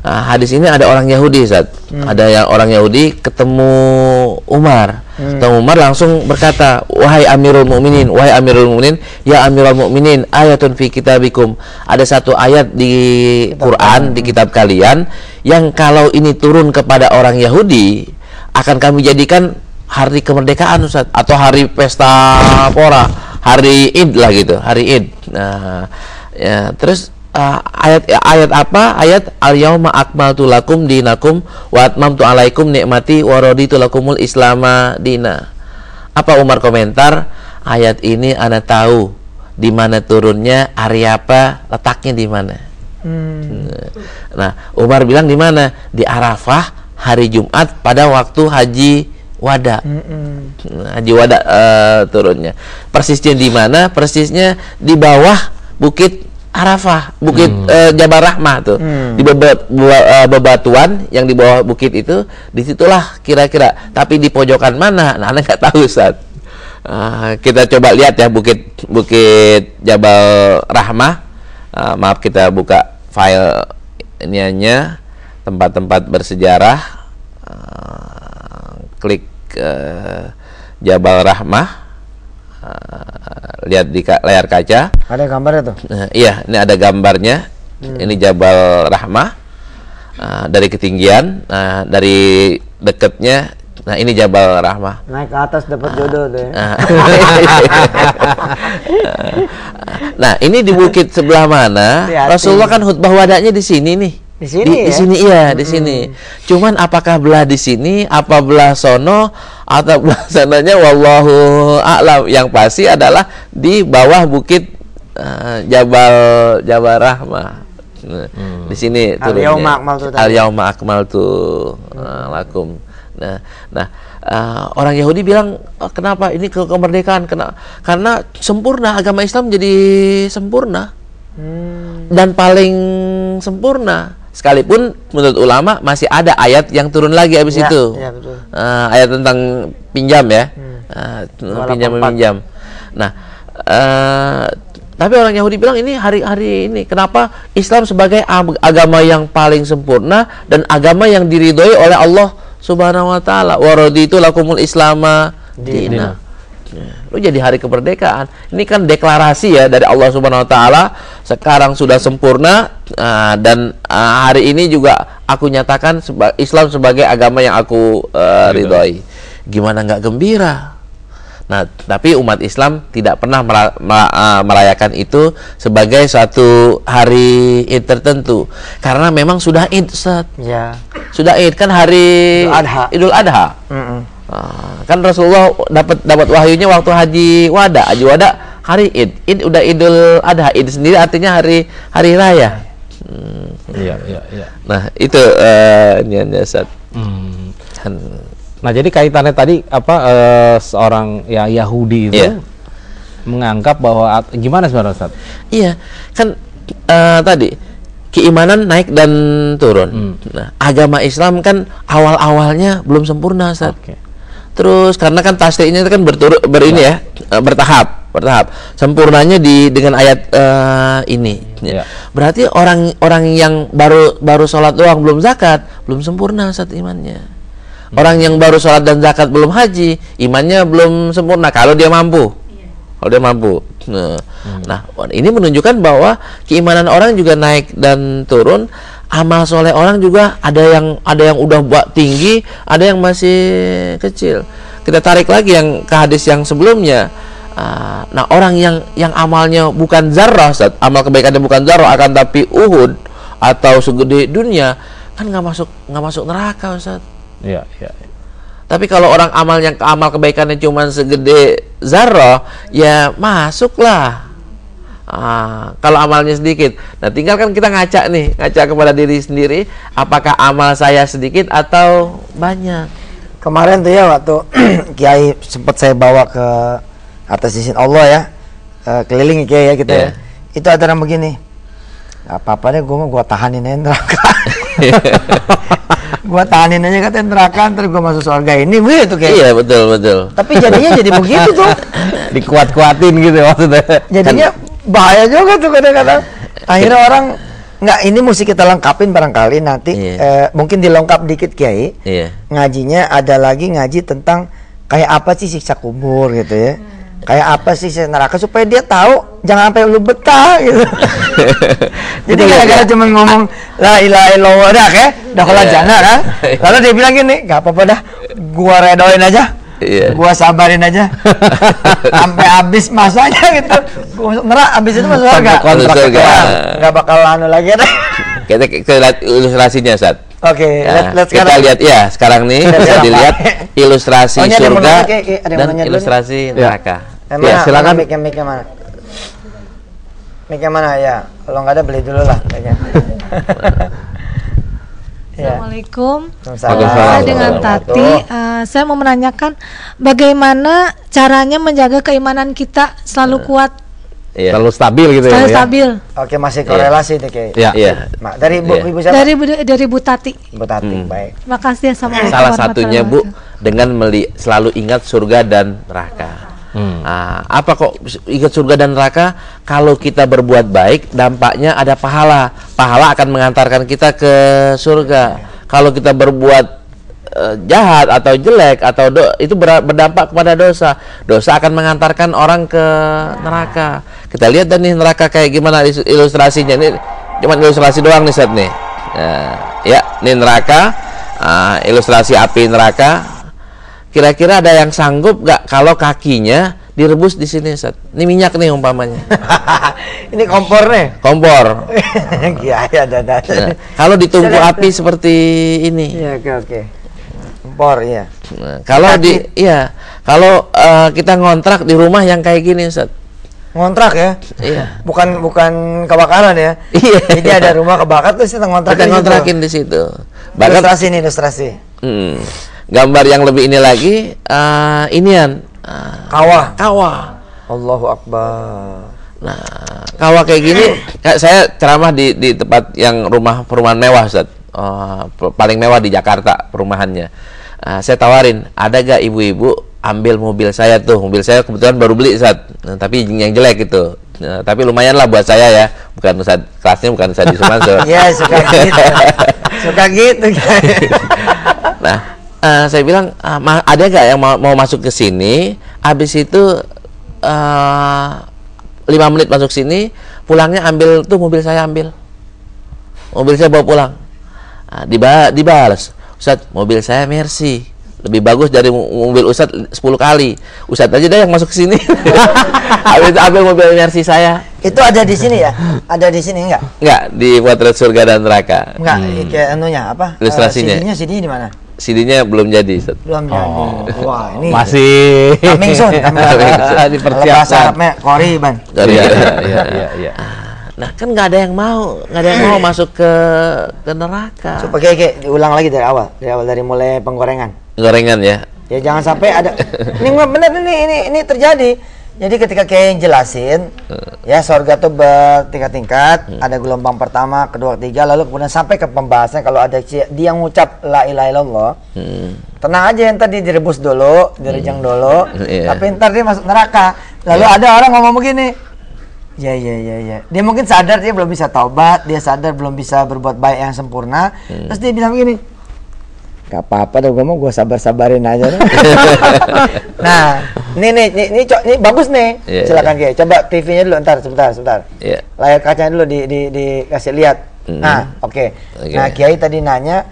Hadis ini ada orang Yahudi Ustaz. Ada yang orang Yahudi ketemu Umar. Ketemu Umar langsung berkata, "Wahai Amirul Mukminin, wahai Amirul Mukminin, ya Amirul Mukminin, ayatun fi kitabikum." Ada satu ayat di Quran, di kitab kalian, yang kalau ini turun kepada orang Yahudi akan kami jadikan hari kemerdekaan Ustaz, atau hari pesta pora, hari Id lah gitu, hari Id. Nah, ya, terus ayat apa? Ayat al-yauma akmaltu lakum dinakum wa atmamtu alaikum nikmati wa raditu lakumul islama dina. Apa Umar komentar? Ayat ini ana tahu di mana turunnya, hari apa, letaknya di mana. Nah, Umar bilang di mana? Di Arafah, hari Jumat pada waktu haji wada. Haji wada turunnya. Persisnya di mana? Persisnya di bawah bukit Arafah, bukit Jabal Rahmah tuh, di bebatuan yang di bawah bukit itu, disitulah kira-kira. Tapi di pojokan mana? Nah, Anda nggak tahu Ustaz. Kita coba lihat ya bukit Jabal Rahmah. Maaf, kita buka file iniannya, tempat-tempat bersejarah. Klik Jabal Rahmah. Lihat di layar kaca. Ada gambarnya tuh? Iya, ini ada gambarnya. Ini Jabal Rahmah. Dari ketinggian, dari dekatnya. Nah, ini Jabal Rahmah. Naik ke atas dapat jodoh tuh ya. Nah, ini di bukit sebelah mana? Rasulullah kan khutbah wadanya di sini nih. Di sini di sini iya, di sini. Cuman apakah belah di sini, apa belah sono, atau belah sananya, wallahu a'lam. Yang pasti adalah di bawah bukit Jabal Rahmah. Di sini turunnya. Al-yauma akmaltu lakum. Nah, orang Yahudi bilang, kenapa ini kemerdekaan? Karena sempurna, agama Islam jadi sempurna dan paling sempurna. Sekalipun menurut ulama masih ada ayat yang turun lagi habis itu. Ya, betul. Ayat tentang pinjam ya. Pinjam meminjam. Nah, tapi orang Yahudi bilang ini hari-hari ini kenapa Islam sebagai agama yang paling sempurna dan agama yang diridhoi oleh Allah Subhanahu wa taala. Wa raditu lakumul islama dina. Lu jadi hari kemerdekaan. Ini kan deklarasi ya dari Allah Subhanahu wa taala, sekarang sudah sempurna, dan hari ini juga aku nyatakan Islam sebagai agama yang aku ridhoi. Gimana nggak gembira? Nah, tapi umat Islam tidak pernah merayakan itu sebagai suatu hari Id tertentu, karena memang sudah Id, Ustaz. Ya. Sudah Id kan hari Idul Adha. Kan Rasulullah dapat wahyunya waktu haji wada hari Id udah Idul Adha. Id sendiri artinya hari raya. Iya. Nah, itu ini Ustaz. Nah, jadi kaitannya tadi seorang ya Yahudi itu menganggap bahwa gimana sebenarnya Ustaz? Iya, kan tadi keimanan naik dan turun. Nah, agama Islam kan awal-awalnya belum sempurna Ustaz. Terus karena kan tasdiknya itu kan bertahap. Sempurnanya dengan ayat ini. Berarti orang yang baru sholat doang belum zakat, belum sempurna saat imannya. Orang yang baru sholat dan zakat belum haji, imannya belum sempurna kalau dia mampu. Nah, ini menunjukkan bahwa keimanan orang juga naik dan turun. Amal soleh orang juga ada yang udah tinggi, ada yang masih kecil. Kita tarik lagi yang ke hadis yang sebelumnya. Nah, orang yang amalnya bukan zarrah, Ustaz, amal kebaikannya bukan zarrah, akan tapi Uhud atau segede dunia, kan nggak masuk neraka, Ustaz. Iya. Tapi kalau orang amal kebaikannya cuma segede zarrah, ya masuklah. Kalau amalnya sedikit, nah tinggal kan kita ngaca kepada diri sendiri, apakah amal saya sedikit atau banyak. Kemarin tuh ya waktu Kiai sempat saya bawa ke atas izin Allah ya, keliling Kiai ya kita ya. Itu ada yang begini, nggak apa-apa deh, gue tahanin neraka. Gua tahanin aja katanya neraka, ntar gua masuk surga ini begitu kayak. Iya, betul. Tapi jadinya jadi begitu tuh. Dikuat-kuatin gitu maksudnya. Jadinya bahaya juga tuh kadang-kadang. Akhirnya orang nggak, ini mesti kita lengkapin barangkali nanti. Mungkin dilengkap dikit Kiai. Iya. Ngajinya ada lagi ngaji tentang kayak apa sih siksa kubur gitu ya. Kayak apa sih siksa neraka supaya dia tahu jangan sampai lu betah gitu. Jadi gara-gara cuma ngomong la ilaha illallah dah kalau jannah kan. Lalu dia bilang gini, nggak apa-apa dah, gua redoin aja. Iya. Gua sabarin aja sampai habis masanya gitu. Gua ngerak habis itu masuk surga. Nggak bakal anu lagi deh. Kita lihat ilustrasinya, Ustaz. Oke, Nah, kita lihat ya sekarang nih bisa dilihat ilustrasi surga dan ilustrasi neraka. Ya, silakan. Mic-nya mana? Mic-nya mana ya? Kalau nggak ada beli dulu lah kayaknya. Assalamualaikum. Saya dengan Tati. Saya mau menanyakan bagaimana caranya menjaga keimanan kita selalu kuat, selalu stabil gitu selalu ya. stabil. Oke, masih korelasi deh kayak. Iya. Dari Ibu siapa? Dari Bu Tati. Bu Tati, baik. Terima kasih. Assalamualaikum. Salah satunya Bu dengan selalu ingat surga dan neraka. Apa kok ingat surga dan neraka? Kalau kita berbuat baik, dampaknya ada pahala. Pahala akan mengantarkan kita ke surga. Kalau kita berbuat jahat atau jelek atau itu berdampak kepada dosa. Dosa akan mengantarkan orang ke neraka. Kita lihat dan nih neraka kayak gimana ilustrasinya. Ini cuma ilustrasi doang nih, Ustaz nih. Ya, ini neraka. Ilustrasi api neraka. Kira-kira ada yang sanggup gak kalau kakinya direbus di sini, Ustaz? Ini minyak nih umpamanya. Ini kompor nih. Kompor. Iya, ada. Nah, kalau ditunggu api seperti ini. Iya, oke. Kompor, iya. Nah, kalau kalau kita ngontrak di rumah yang kayak gini, Ustaz. Ngontrak ya? Iya. Bukan kebakaran ya? Iya. Jadi ada rumah kebakar terus kita ngontrakin di situ. Ilustrasi. Gambar yang lebih ini lagi, inian. Kawah. Allahu Akbar. Nah, kawah kayak gini, saya ceramah di tempat yang perumahan mewah, Ustaz. Paling mewah di Jakarta perumahannya. Saya tawarin, ada gak ibu-ibu ambil mobil saya tuh? Mobil saya kebetulan baru beli, Ustaz. Tapi yang jelek gitu. Tapi lumayan lah buat saya ya. Bukan Ustaz, kelasnya bukan Ustaz di Sumansur. Iya, suka gitu. Suka gitu. Nah, saya bilang ada gak yang mau masuk ke sini? Habis itu 5 menit masuk sini, pulangnya ambil tuh mobil saya mobil saya bawa pulang. Dibalas, Ustaz, mobil saya Mercy lebih bagus dari mobil Ustaz 10 kali. Ustaz aja deh yang masuk ke sini. Habis itu ambil mobil Mercy saya. Itu ada di sini ya? Ada di sini enggak? Enggak, di Potret Surga dan Neraka. Enggak, kayak anunya apa? Ilustrasinya. CD-nya di mana? CD-nya belum jadi, Ustaz. Belum jadi. Wah, ini masih coming soon. Dipersiapkan. Bahasa Arabnya Qoriban. Iya. Nah, kan nggak ada yang mau masuk ke neraka. Coba kayak diulang lagi dari awal dari mulai penggorengan. Gorengan ya. Ya jangan sampai ada. Ini benar ini terjadi. Jadi ketika kayak jelasin, ya surga tuh bertingkat-tingkat, ada gelombang pertama, kedua, ketiga, lalu kemudian sampai ke pembahasan kalau ada dia ngucap la ilaha illallah, tenang aja, ntar dia direbus dulu, direjang dulu, tapi ntar dia masuk neraka. Lalu ada orang ngomong begini, ya, dia mungkin sadar dia belum bisa taubat, dia sadar belum bisa berbuat baik yang sempurna, terus dia bilang begini, gak apa-apa deh, gue sabar-sabarin aja. Nah, ini bagus nih. Silakan Kiai. Coba TV-nya dulu, ntar sebentar. Layar kacanya dulu dikasih lihat. Nah, oke. Nah, Kiai tadi nanya,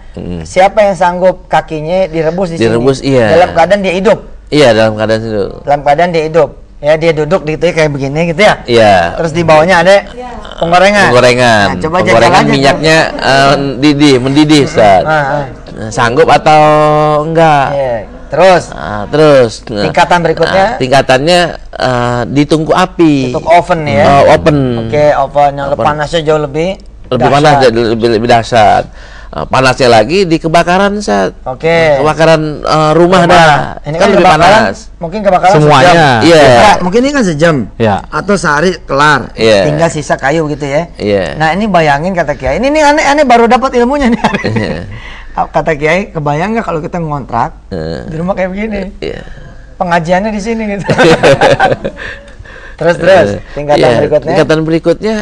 siapa yang sanggup kakinya direbus di sini? Iya. Dalam keadaan dia hidup. Iya, dalam keadaan itu. Dalam keadaan dia hidup. Ya, dia duduk gitu ya, kayak begini gitu ya. Iya. Terus di bawahnya ada penggorengan. Nah, coba penggorengan minyaknya mendidih, Ustaz. Sanggup atau enggak? Terus tingkatan berikutnya, tingkatannya ditunggu api. Untuk oven ya. Oven. Oke, oven yang panasnya jauh lebih panas, lebih dahsyat. Panasnya lagi di kebakaran, Ustaz. Oke. Kebakaran rumah dah. Ini Kan lebih kebakaran, panas. mungkin kebakaran Semuanya. sejam. Iya. Nah, mungkin ini kan sejam. Iya. Atau sehari kelar. Iya. Tinggal sisa kayu gitu ya. Iya. Nah, ini bayangin kata Kiai. Ini aneh baru dapat ilmunya nih. Iya. Kata Kiai, kebayang nggak kalau kita ngontrak di rumah kayak begini? Iya. Pengajiannya di sini gitu. Terus tingkatan Iya, berikutnya. tingkatan berikutnya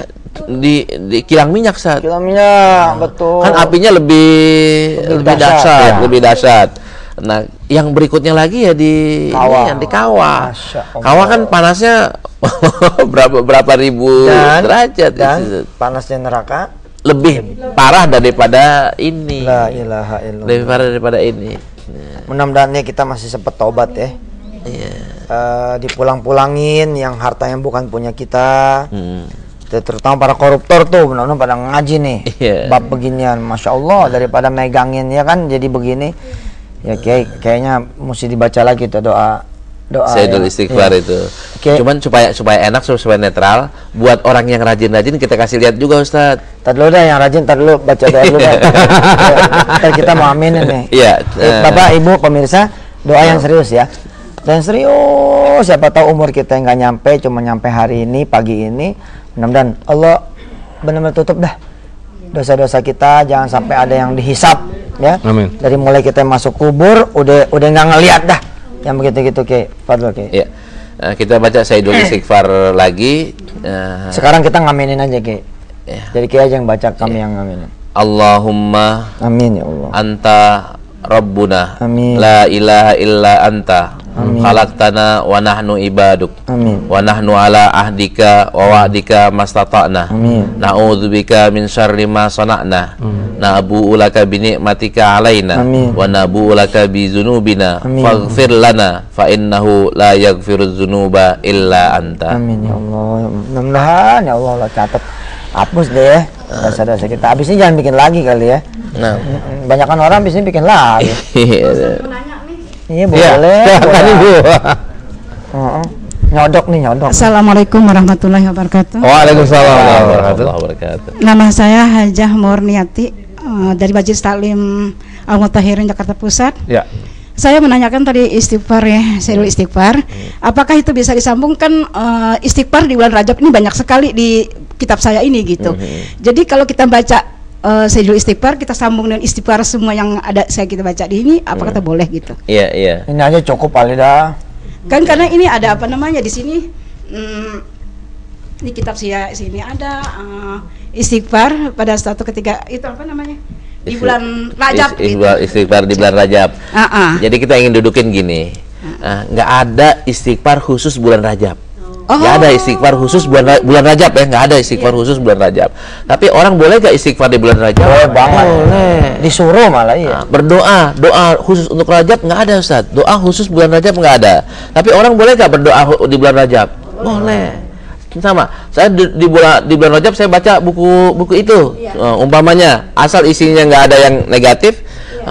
di kilang minyak, Ustaz. Kilang minyak, betul. Kan apinya lebih dahsyat, ya. lebih dahsyat. Nah, yang berikutnya lagi ya di Kawah. ini, di kawah. Masya Allah. Kawah kan panasnya berapa ribu derajat. Dan panasnya neraka Lebih parah daripada ini. la ilaha illallah. Lebih parah daripada ini. Mudah-mudahan kita masih sempat taubat ya. Iya. Dipulang-pulangin yang harta yang bukan punya kita. Terutama para koruptor tuh benar-benar pada ngaji nih. Iya. Bab beginian, masya Allah, daripada megangin ya kan jadi begini. Ya kayaknya mesti dibaca lagi tuh doa Sayyidul Istighfar iya. itu. Oke. Cuman supaya enak, supaya netral, buat orang yang rajin-rajin kita kasih lihat juga, Ustaz. Tar dulu dah yang rajin, tar dulu baca doa dulu dah. Ntar kita mau aminin nih. Iya. Bapak, Ibu, pemirsa, doa yang serius ya. Dan serius, siapa tahu umur kita nggak nyampe, cuma nyampe hari ini, pagi ini. Mudah-mudahan Allah benar-benar tutup dah dosa-dosa kita, jangan sampai ada yang dihisap ya. Amin. Dari mulai kita masuk kubur, udah nggak ngelihat dah yang begitu-gitu ke Fadl ke. Iya. Kita baca Sayyidul Istighfar lagi. Sekarang kita ngaminin aja ke. Ya. Jadi Kiai aja yang baca, kami yang ngaminin. Allahumma Amin ya Allah. anta Rabbuna. Amin. La ilaha illa anta. Amin. Khalaqtana wa nahnu ibaduk. Amin. Wa nahnu ala ahdika wa wa'dika mastata'na. Amin. Na'udzubika min syarri ma sana'na. Na'bu'u laka bi ni'matika 'alaina Amin. wa na'bu'u laka bi dzunubina Amin. faghfir lana fa innahu la yaghfirudz dzunuba illa anta. Amin ya Allah. Mudah-mudahan ya Allah catat. Hapus deh dosa-dosa kita. Abis ini jangan bikin lagi kali ya. Nah. Banyakan orang abis ini bikin lagi. Iya boleh. Tadi Bu. Nyodok nih nyodok. Assalamualaikum warahmatullahi wabarakatuh. Waalaikumsalam warahmatullahi wabarakatuh. Nama saya Hajah Murniati dari Majelis Taklim Al-Mutahirin Jakarta Pusat. Ya. Saya menanyakan tadi istighfar ya, Sayyidul Istighfar. Apakah itu bisa disambungkan istighfar di bulan Rajab ini banyak sekali di kitab saya ini gitu. Jadi kalau kita baca Sayyidul Istighfar kita sambung dengan istighfar semua yang ada kita baca di ini, apa kata boleh gitu? Iya, iya. Ini aja cukup kali dah. Kan karena ini ada apa namanya di sini di kitab saya sini ada istighfar pada suatu ketika itu apa namanya? Di bulan Rajab gitu. Istighfar di bulan Rajab. Jadi kita ingin dudukin gini. Nggak ada istighfar khusus bulan Rajab. Nggak ada istighfar khusus bulan Rajab ya, nggak ada istighfar khusus bulan Rajab. Tapi orang boleh nggak istighfar di bulan Rajab? Boleh banget. Boleh. Disuruh malah iya. Berdoa, doa khusus untuk Rajab nggak ada, Ustaz. Doa khusus bulan Rajab nggak ada. Tapi orang boleh nggak berdoa di bulan Rajab? Boleh. Sama. Saya di bulan Rajab saya baca buku itu. Umpamanya asal isinya nggak ada yang negatif,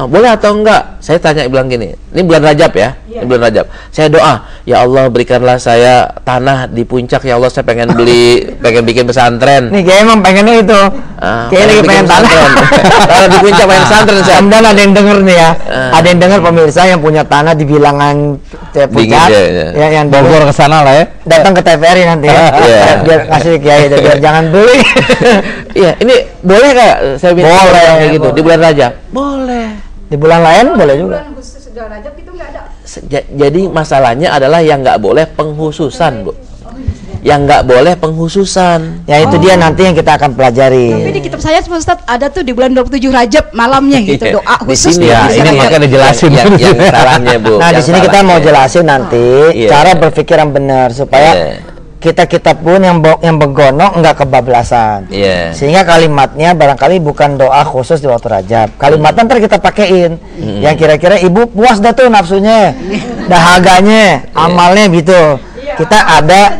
boleh atau enggak? Saya tanya, bilang gini, ini bulan Rajab ya, ini bulan Rajab. Saya doa, ya Allah berikanlah saya tanah di puncak, ya Allah saya pengen bikin pesantren. Nih kayak emang pengennya itu. Kayak lagi pengen tanah. Tanah di puncak pengen pesantren saya. Kemudian ada yang denger nih ya, ada yang denger pemirsa yang punya tanah di bilangan puncak, ya yang Bogor ke sana lah ya. datang ke TVRI nanti ya, biar ngasih Kiai, biar jangan beli. Iya, ini boleh nggak? Saya bilang Boleh, kayak gitu boleh. di bulan Rajab. Boleh. Di bulan lain boleh juga. Jadi masalahnya adalah yang nggak boleh penghususan, Bu. Yang nggak boleh penghususan. Ya itu dia nanti yang kita akan pelajari. Tapi di kitab saya Ustaz ada tuh di bulan 27 Rajab malamnya gitu doa Di khusus. sini ya, ini makanya dijelasin yang salahnya, Bu. Nah di Yang sini kita mau salahnya. jelasin nanti cara berpikir yang benar supaya kita pun yang begonok nggak kebablasan. Iya. Sehingga kalimatnya barangkali bukan doa khusus di waktu Rajab. Kalimatnya ntar kita pakein yang kira-kira ibu puas dah tuh nafsunya, dahaganya, amalnya gitu. Kita ada.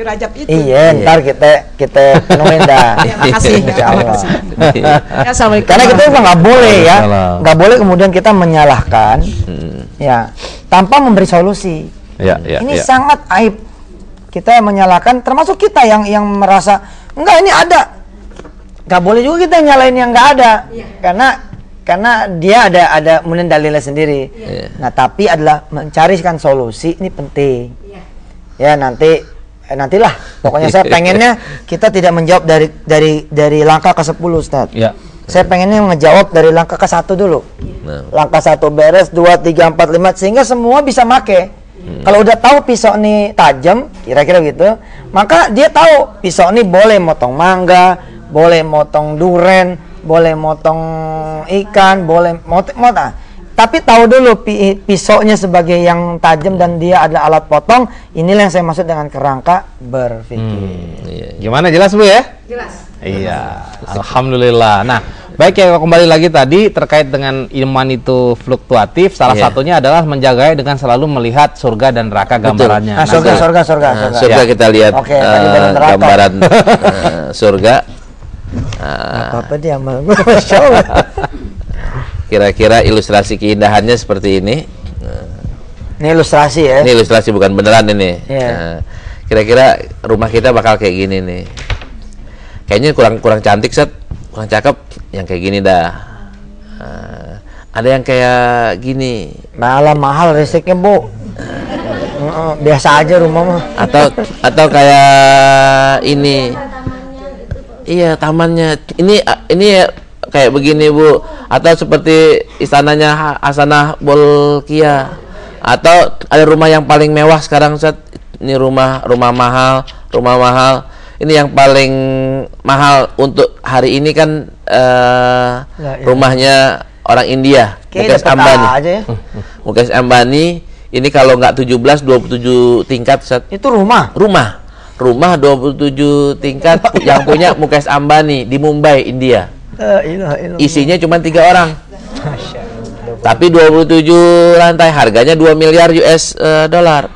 Rajab itu. Iya, ntar kita penuhin dah. Makasih. Insyaallah. Assalamualaikum. Karena kita memang nggak boleh ya, nggak boleh kemudian kita menyalahkan, ya, tanpa memberi solusi. Ini sangat aib. Kita menyalahkan, termasuk kita yang merasa enggak ini ada. nggak boleh juga kita nyalain yang nggak ada, karena dia ada kemudian dalilnya sendiri. Nah, tapi adalah mencarikan solusi ini penting. Ya nantilah. Pokoknya saya pengennya kita tidak menjawab dari langkah ke-10, Ustaz. Ya. Saya pengennya ngejawab dari langkah ke-1 dulu. Langkah 1 beres, 2, 3, 4, 5 sehingga semua bisa make. Kalau udah tahu pisau ini tajam, kira-kira gitu, maka dia tahu pisau ini boleh motong mangga, boleh motong duren, boleh motong ikan, boleh motong. Tapi tahu dulu pisaunya sebagai yang tajam dan dia adalah alat potong. Inilah yang saya maksud dengan kerangka berpikir. Gimana, jelas Bu ya? Jelas. Iya, alhamdulillah. Nah, baik ya, kembali lagi tadi terkait dengan iman itu fluktuatif. Salah satunya adalah menjaganya dengan selalu melihat surga dan neraka gambarannya. Surga kita lihat gambaran surga. Apa dia amal? Masya Allah. Kira-kira ilustrasi keindahannya seperti ini. Ini ilustrasi ya? Ini ilustrasi, bukan beneran ini. Kira-kira rumah kita bakal kayak gini nih. Kayaknya kurang cantik, Set. Kurang cakep. Yang kayak gini dah. Ada yang kayak gini. Malah mahal listriknya, Bu. Biasa aja rumah mah. Atau kayak ini. Iya, tamannya. Ini ya kayak begini, Bu. Atau seperti istananya Hasanah Bolkiah. Atau ada rumah yang paling mewah sekarang, Set. Ini rumah mahal. Ini yang paling mahal untuk hari ini kan rumahnya orang India, Mukesh Ambani. Mukesh Ambani ini kalau nggak 17, 27 tingkat, Set. Itu rumah 27 tingkat yang punya Mukesh Ambani di Mumbai, India. Isinya cuma 3 orang. Tapi 27 lantai, harganya 2 miliar US dollar.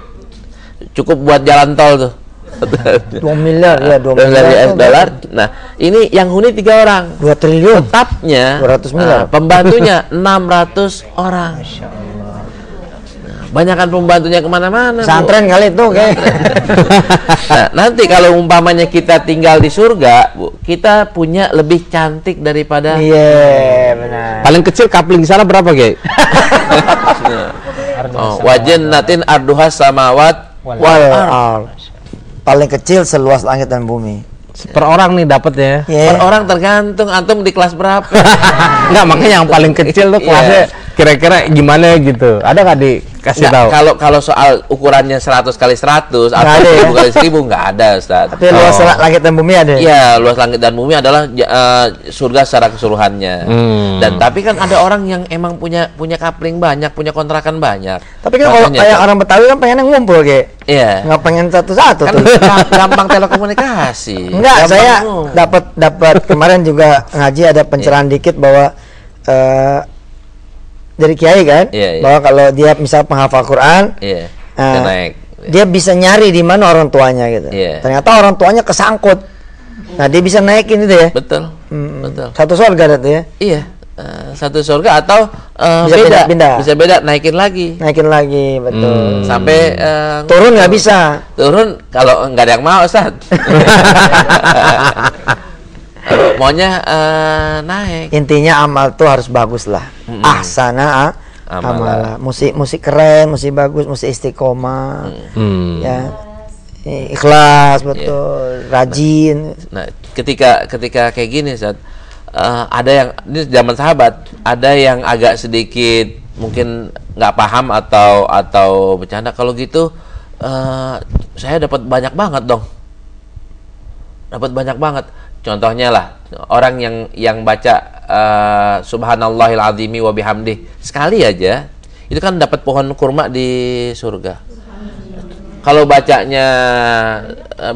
Cukup buat jalan tol tuh. 2 miliar ya, 2 miliar US dollar. Nah, ini yang huni 3 orang. 2 triliun. Tetapnya 200 miliar. Pembantunya 600 orang. Banyakan pembantunya kemana-mana. Pesantren kali itu kayak. Nah, nanti kalau umpamanya kita tinggal di surga, Bu, kita punya lebih cantik daripada. Iya, benar. Paling kecil kapling di sana berapa, Gey? Wajannatin arduha samawat wal ard. Paling kecil seluas langit dan bumi. Per orang nih dapatnya. Per orang tergantung antum di kelas berapa. Enggak, makanya yang paling kecil tuh kelasnya kira-kira gimana gitu. Ada nggak dikasih tahu? Kalau soal ukurannya 100 kali 100 atau 1000 kali 1000 nggak ada, Ustaz. Tapi luas langit dan bumi ada. Iya, luas langit dan bumi adalah surga secara keseluruhannya. Dan tapi kan ada orang yang emang punya kapling banyak, punya kontrakan banyak. Tapi kan kalau kayak orang Betawi kan pengennya ngumpul, kayak. Iya. Nggak pengen satu-satu kan tuh. Gampang telekomunikasi. Enggak, saya dapat kemarin juga ngaji ada pencerahan dikit bahwa dari kiai kan, bahwa kalau dia misal penghafal Quran, dia bisa nyari di mana orang tuanya gitu. Ternyata orang tuanya kesangkut. Nah, dia bisa naikin itu ya. Betul. Betul. Satu surga itu ya. Iya. Satu surga atau bisa pindah. Bisa beda, naikin lagi, betul. Sampai turun nggak bisa. Turun kalau nggak ada yang mau, Ustaz. Maunya naik. Intinya amal tuh harus bagus lah. Ahsana amala. Musik keren, musik bagus, musik istiqomah. Ya. Ikhlas, betul. Rajin. Nah, ketika kayak gini, Ustaz, ada yang ini zaman sahabat, ada yang agak sedikit mungkin nggak paham atau bercanda. Kalau gitu saya dapat banyak banget dong. Dapat banyak banget. Contohnya lah, orang yang baca subhanallahil azimi wa bihamdih sekali aja, itu kan dapat pohon kurma di surga. Kalau bacanya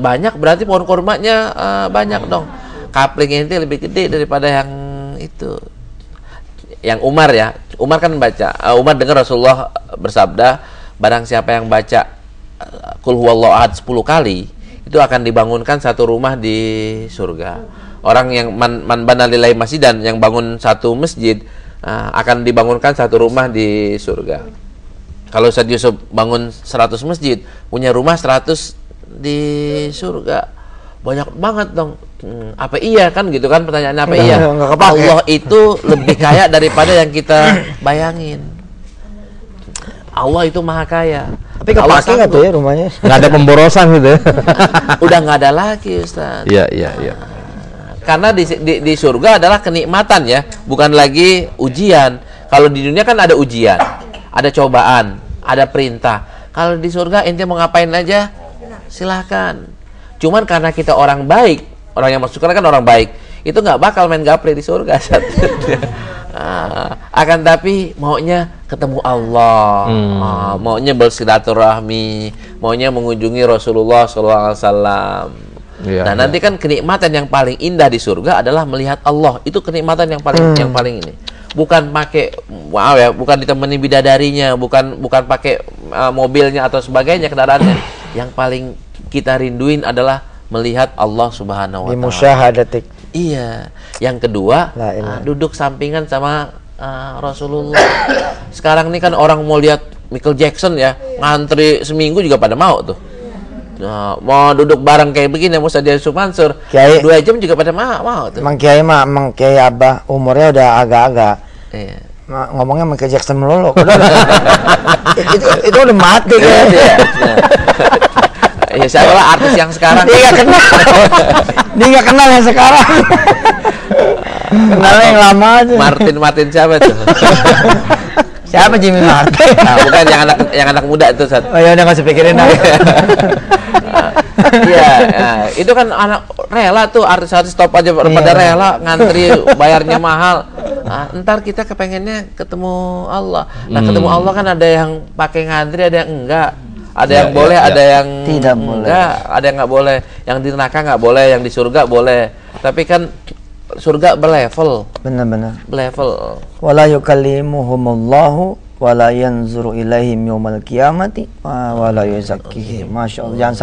banyak, berarti pohon kurmanya banyak dong. Kapling ente lebih gede daripada yang itu. Yang Umar ya, Umar kan baca, Umar dengar Rasulullah bersabda, barang siapa yang baca Qul huwallahu ahad 10 kali, itu akan dibangunkan satu rumah di surga. Orang yang man bana lillahi masjidan, yang bangun satu masjid, akan dibangunkan satu rumah di surga. Kalau Ustaz Yusuf bangun 100 masjid, punya rumah 100 di surga. banyak banget dong. Apa iya kan gitu kan pertanyaannya, apa iya? Nggak kepake. Allah itu lebih kaya daripada yang kita bayangin. Allah itu maha kaya. Tapi kepake nggak tuh ya rumahnya? Nggak ada pemborosan gitu. Udah nggak ada lagi, Ustaz. Iya. Karena di surga adalah kenikmatan ya, bukan lagi ujian. Kalau di dunia kan ada ujian, ada cobaan, ada perintah. Kalau di surga ente mau ngapain aja, silahkan. Cuman karena kita orang baik, orang yang masuk surga kan orang baik, itu nggak bakal main gaple di surga. Akan tapi maunya ketemu Allah, maunya bersilaturahmi, maunya mengunjungi Rasulullah SAW. Nah nanti kan kenikmatan yang paling indah di surga adalah melihat Allah. Itu kenikmatan yang paling ini. Bukan pakai bukan ditemani bidadarinya, bukan pakai mobilnya atau sebagainya kendaraannya. Yang paling kita rinduin adalah melihat Allah Subhanahu wa taala. Musyahadatik. Iya. Yang kedua, duduk sampingan sama Rasulullah. Sekarang ini kan orang mau lihat Michael Jackson ya, ngantri seminggu juga pada mau tuh. Nah, mau duduk bareng kayak begini Musa Dia Yusuf Mansur, 2 jam juga pada mau tuh. Emang Kiai Abah umurnya udah agak-agak. Iya. Ngomongnya Michael Jackson melulu. itu udah mati kan. Ya siapa lah artis yang sekarang. Dia nggak kenal. Dia nggak kenal yang sekarang. Kenalnya yang lama aja. Martin siapa tuh? Siapa Jimmy Martin? Nah, bukan yang anak muda itu, Sat. Oh ya udah nggak usah pikirin aja. Iya, itu kan anak rela tuh, artis-artis top aja pada rela ngantri, bayarnya mahal. Nah, ntar kita kepengennya ketemu Allah. Nah, ketemu Allah kan ada yang pakai ngantri, ada yang enggak. Ada yang boleh, ada yang tidak boleh. Ada yang nggak boleh. Yang di neraka nggak boleh, yang di surga boleh. Tapi kan surga berlevel. Benar-benar. Berlevel. Wala yukallimuhumullahu wala yanzuru ilaihim yaumal qiyamati wala yuzakkihim. Masyaallah. Jangan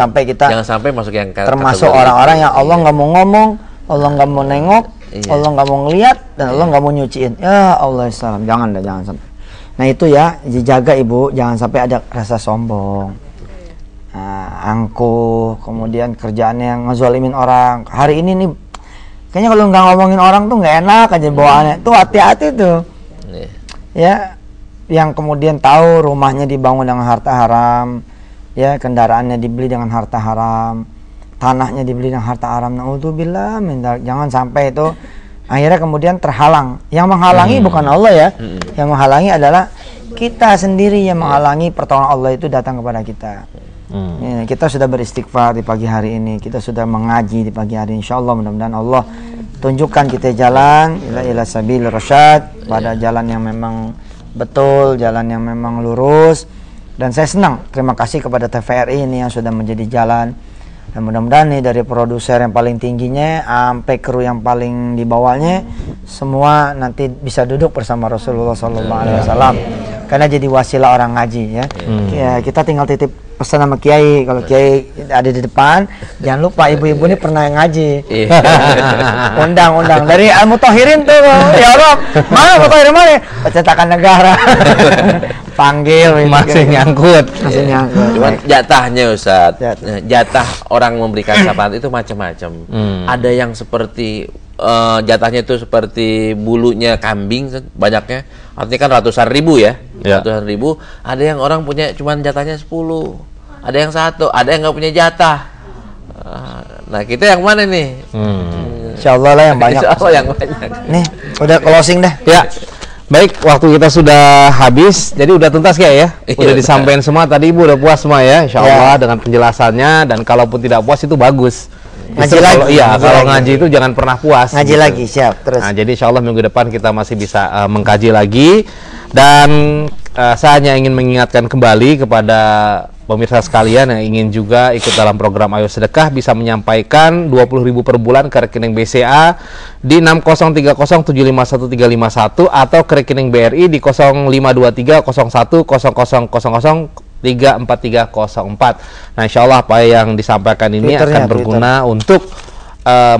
sampai masuk yang termasuk orang-orang yang Allah nggak mau ngomong, Allah nggak mau nengok, Allah nggak mau ngelihat, dan Allah nggak mau nyuciin. Ya Allah salam. Jangan sampai. Nah itu ya, dijaga Ibu, jangan sampai ada rasa sombong, angkuh, kemudian kerjaannya yang ngezolimin orang. Hari ini nih, kayaknya kalau nggak ngomongin orang tuh nggak enak aja bawaannya. Tuh hati-hati tuh. Ya, yang kemudian tahu rumahnya dibangun dengan harta haram, ya kendaraannya dibeli dengan harta haram, tanahnya dibeli dengan harta haram. Naudzubillah, jangan sampai itu akhirnya kemudian terhalang. Yang menghalangi bukan Allah ya, yang menghalangi adalah kita sendiri yang menghalangi pertolongan Allah itu datang kepada kita. Ya, kita sudah beristighfar di pagi hari ini, kita sudah mengaji di pagi hari. Insyaallah mudah-mudahan Allah tunjukkan kita jalan ila sabil rasyad, pada jalan yang memang betul, jalan yang memang lurus. Dan saya senang, terima kasih kepada TVRI ini yang sudah menjadi jalan. Dan mudah-mudahan nih dari produser yang paling tingginya sampai kru yang paling di bawahnya semua nanti bisa duduk bersama Rasulullah SAW. Karena jadi wasilah orang ngaji ya. Ya kita tinggal titip pesan sama Kiai, kalau Kiai ada di depan jangan lupa ibu-ibu ini pernah ngaji. Undang dari Al-Mutahirin tuh ya Allah, mana Mutahirin mana? Percetakan negara. Panggil masih nyangkut. Cuman jatahnya Ustaz, jatah orang memberikan syafaat itu macam-macam. Ada yang seperti jatahnya itu seperti bulunya kambing banyaknya, artinya kan ratusan ribu ya. Ratusan ribu. Ada yang orang punya cuman jatahnya 10, ada yang 1, ada yang nggak punya jatah. Nah kita yang mana nih? Insyaallah lah yang banyak. Insyaallah yang banyak. Nih udah closing dah. Ya. Baik, waktu kita sudah habis, jadi udah tuntas ya? Udah disampaikan semua, tadi Ibu udah puas semua ya, insya Allah dengan penjelasannya, dan kalaupun tidak puas itu bagus. Ngaji lagi. Iya, kalau ngaji itu jangan pernah puas. Ngaji gitu. Lagi, siap, terus. Nah, jadi insya Allah minggu depan kita masih bisa mengkaji lagi, dan saya hanya ingin mengingatkan kembali kepada pemirsa sekalian yang ingin juga ikut dalam program Ayo Sedekah, bisa menyampaikan 20.000 per bulan ke rekening BCA di 6030751351 atau ke rekening BRI di 05230100003434. Nah, insya Allah apa yang disampaikan ini akan berguna untuk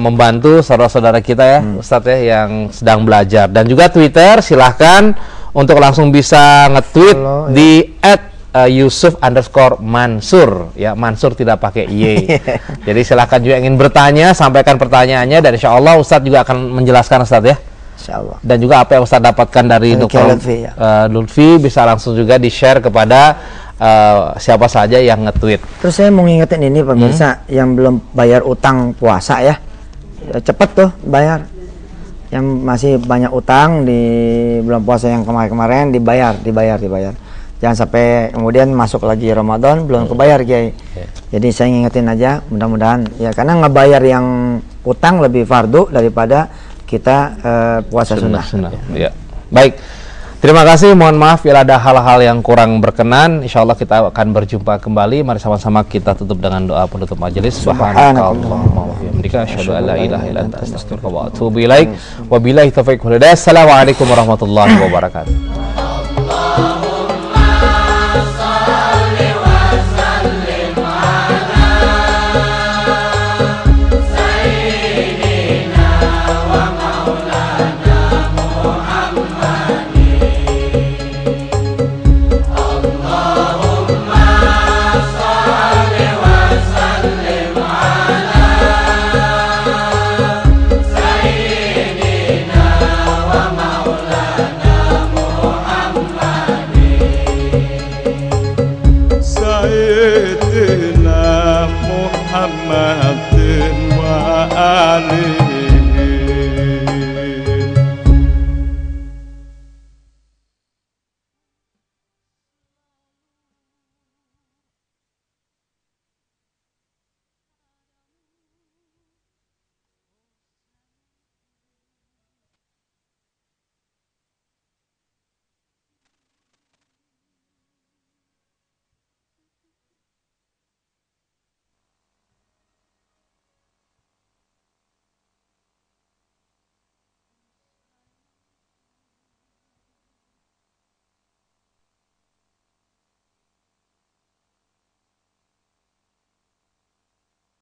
membantu saudara-saudara kita ya, Ustadz ya, yang sedang belajar. Dan juga Twitter, silahkan untuk langsung bisa nge-tweet di Yusuf_Mansur ya, Mansur tidak pakai Y. Jadi silakan juga ingin bertanya, sampaikan pertanyaannya dan insya Allah Ustadz juga akan menjelaskan Ustadz ya. Insya Allah. Dan juga apa yang Ustadz dapatkan dari Dr. Lutfi bisa langsung juga di-share kepada siapa saja yang nge-tweet. Terus saya mau ngingetin ini pemirsa yang belum bayar utang puasa ya, cepet tuh bayar. Yang masih banyak utang di bulan puasa yang kemarin-kemarin dibayar. Jangan sampai kemudian masuk lagi Ramadan belum kebayar Kiai. Jadi saya ngingetin aja, mudah-mudahan ya, karena ngebayar yang utang lebih fardu daripada kita puasa sunnah. Ya. Baik. Terima kasih, mohon maaf bila ada hal-hal yang kurang berkenan. Insya Allah kita akan berjumpa kembali. Mari sama-sama kita tutup dengan doa penutup majelis. Subhanakallahumma wa bihamdika asyhadu an la ilaha illa anta astaghfiruka wa atubu ilaik. Wabillahi taufiq wal hidayah. Assalamualaikum warahmatullahi wabarakatuh. Sayyidina Muhammad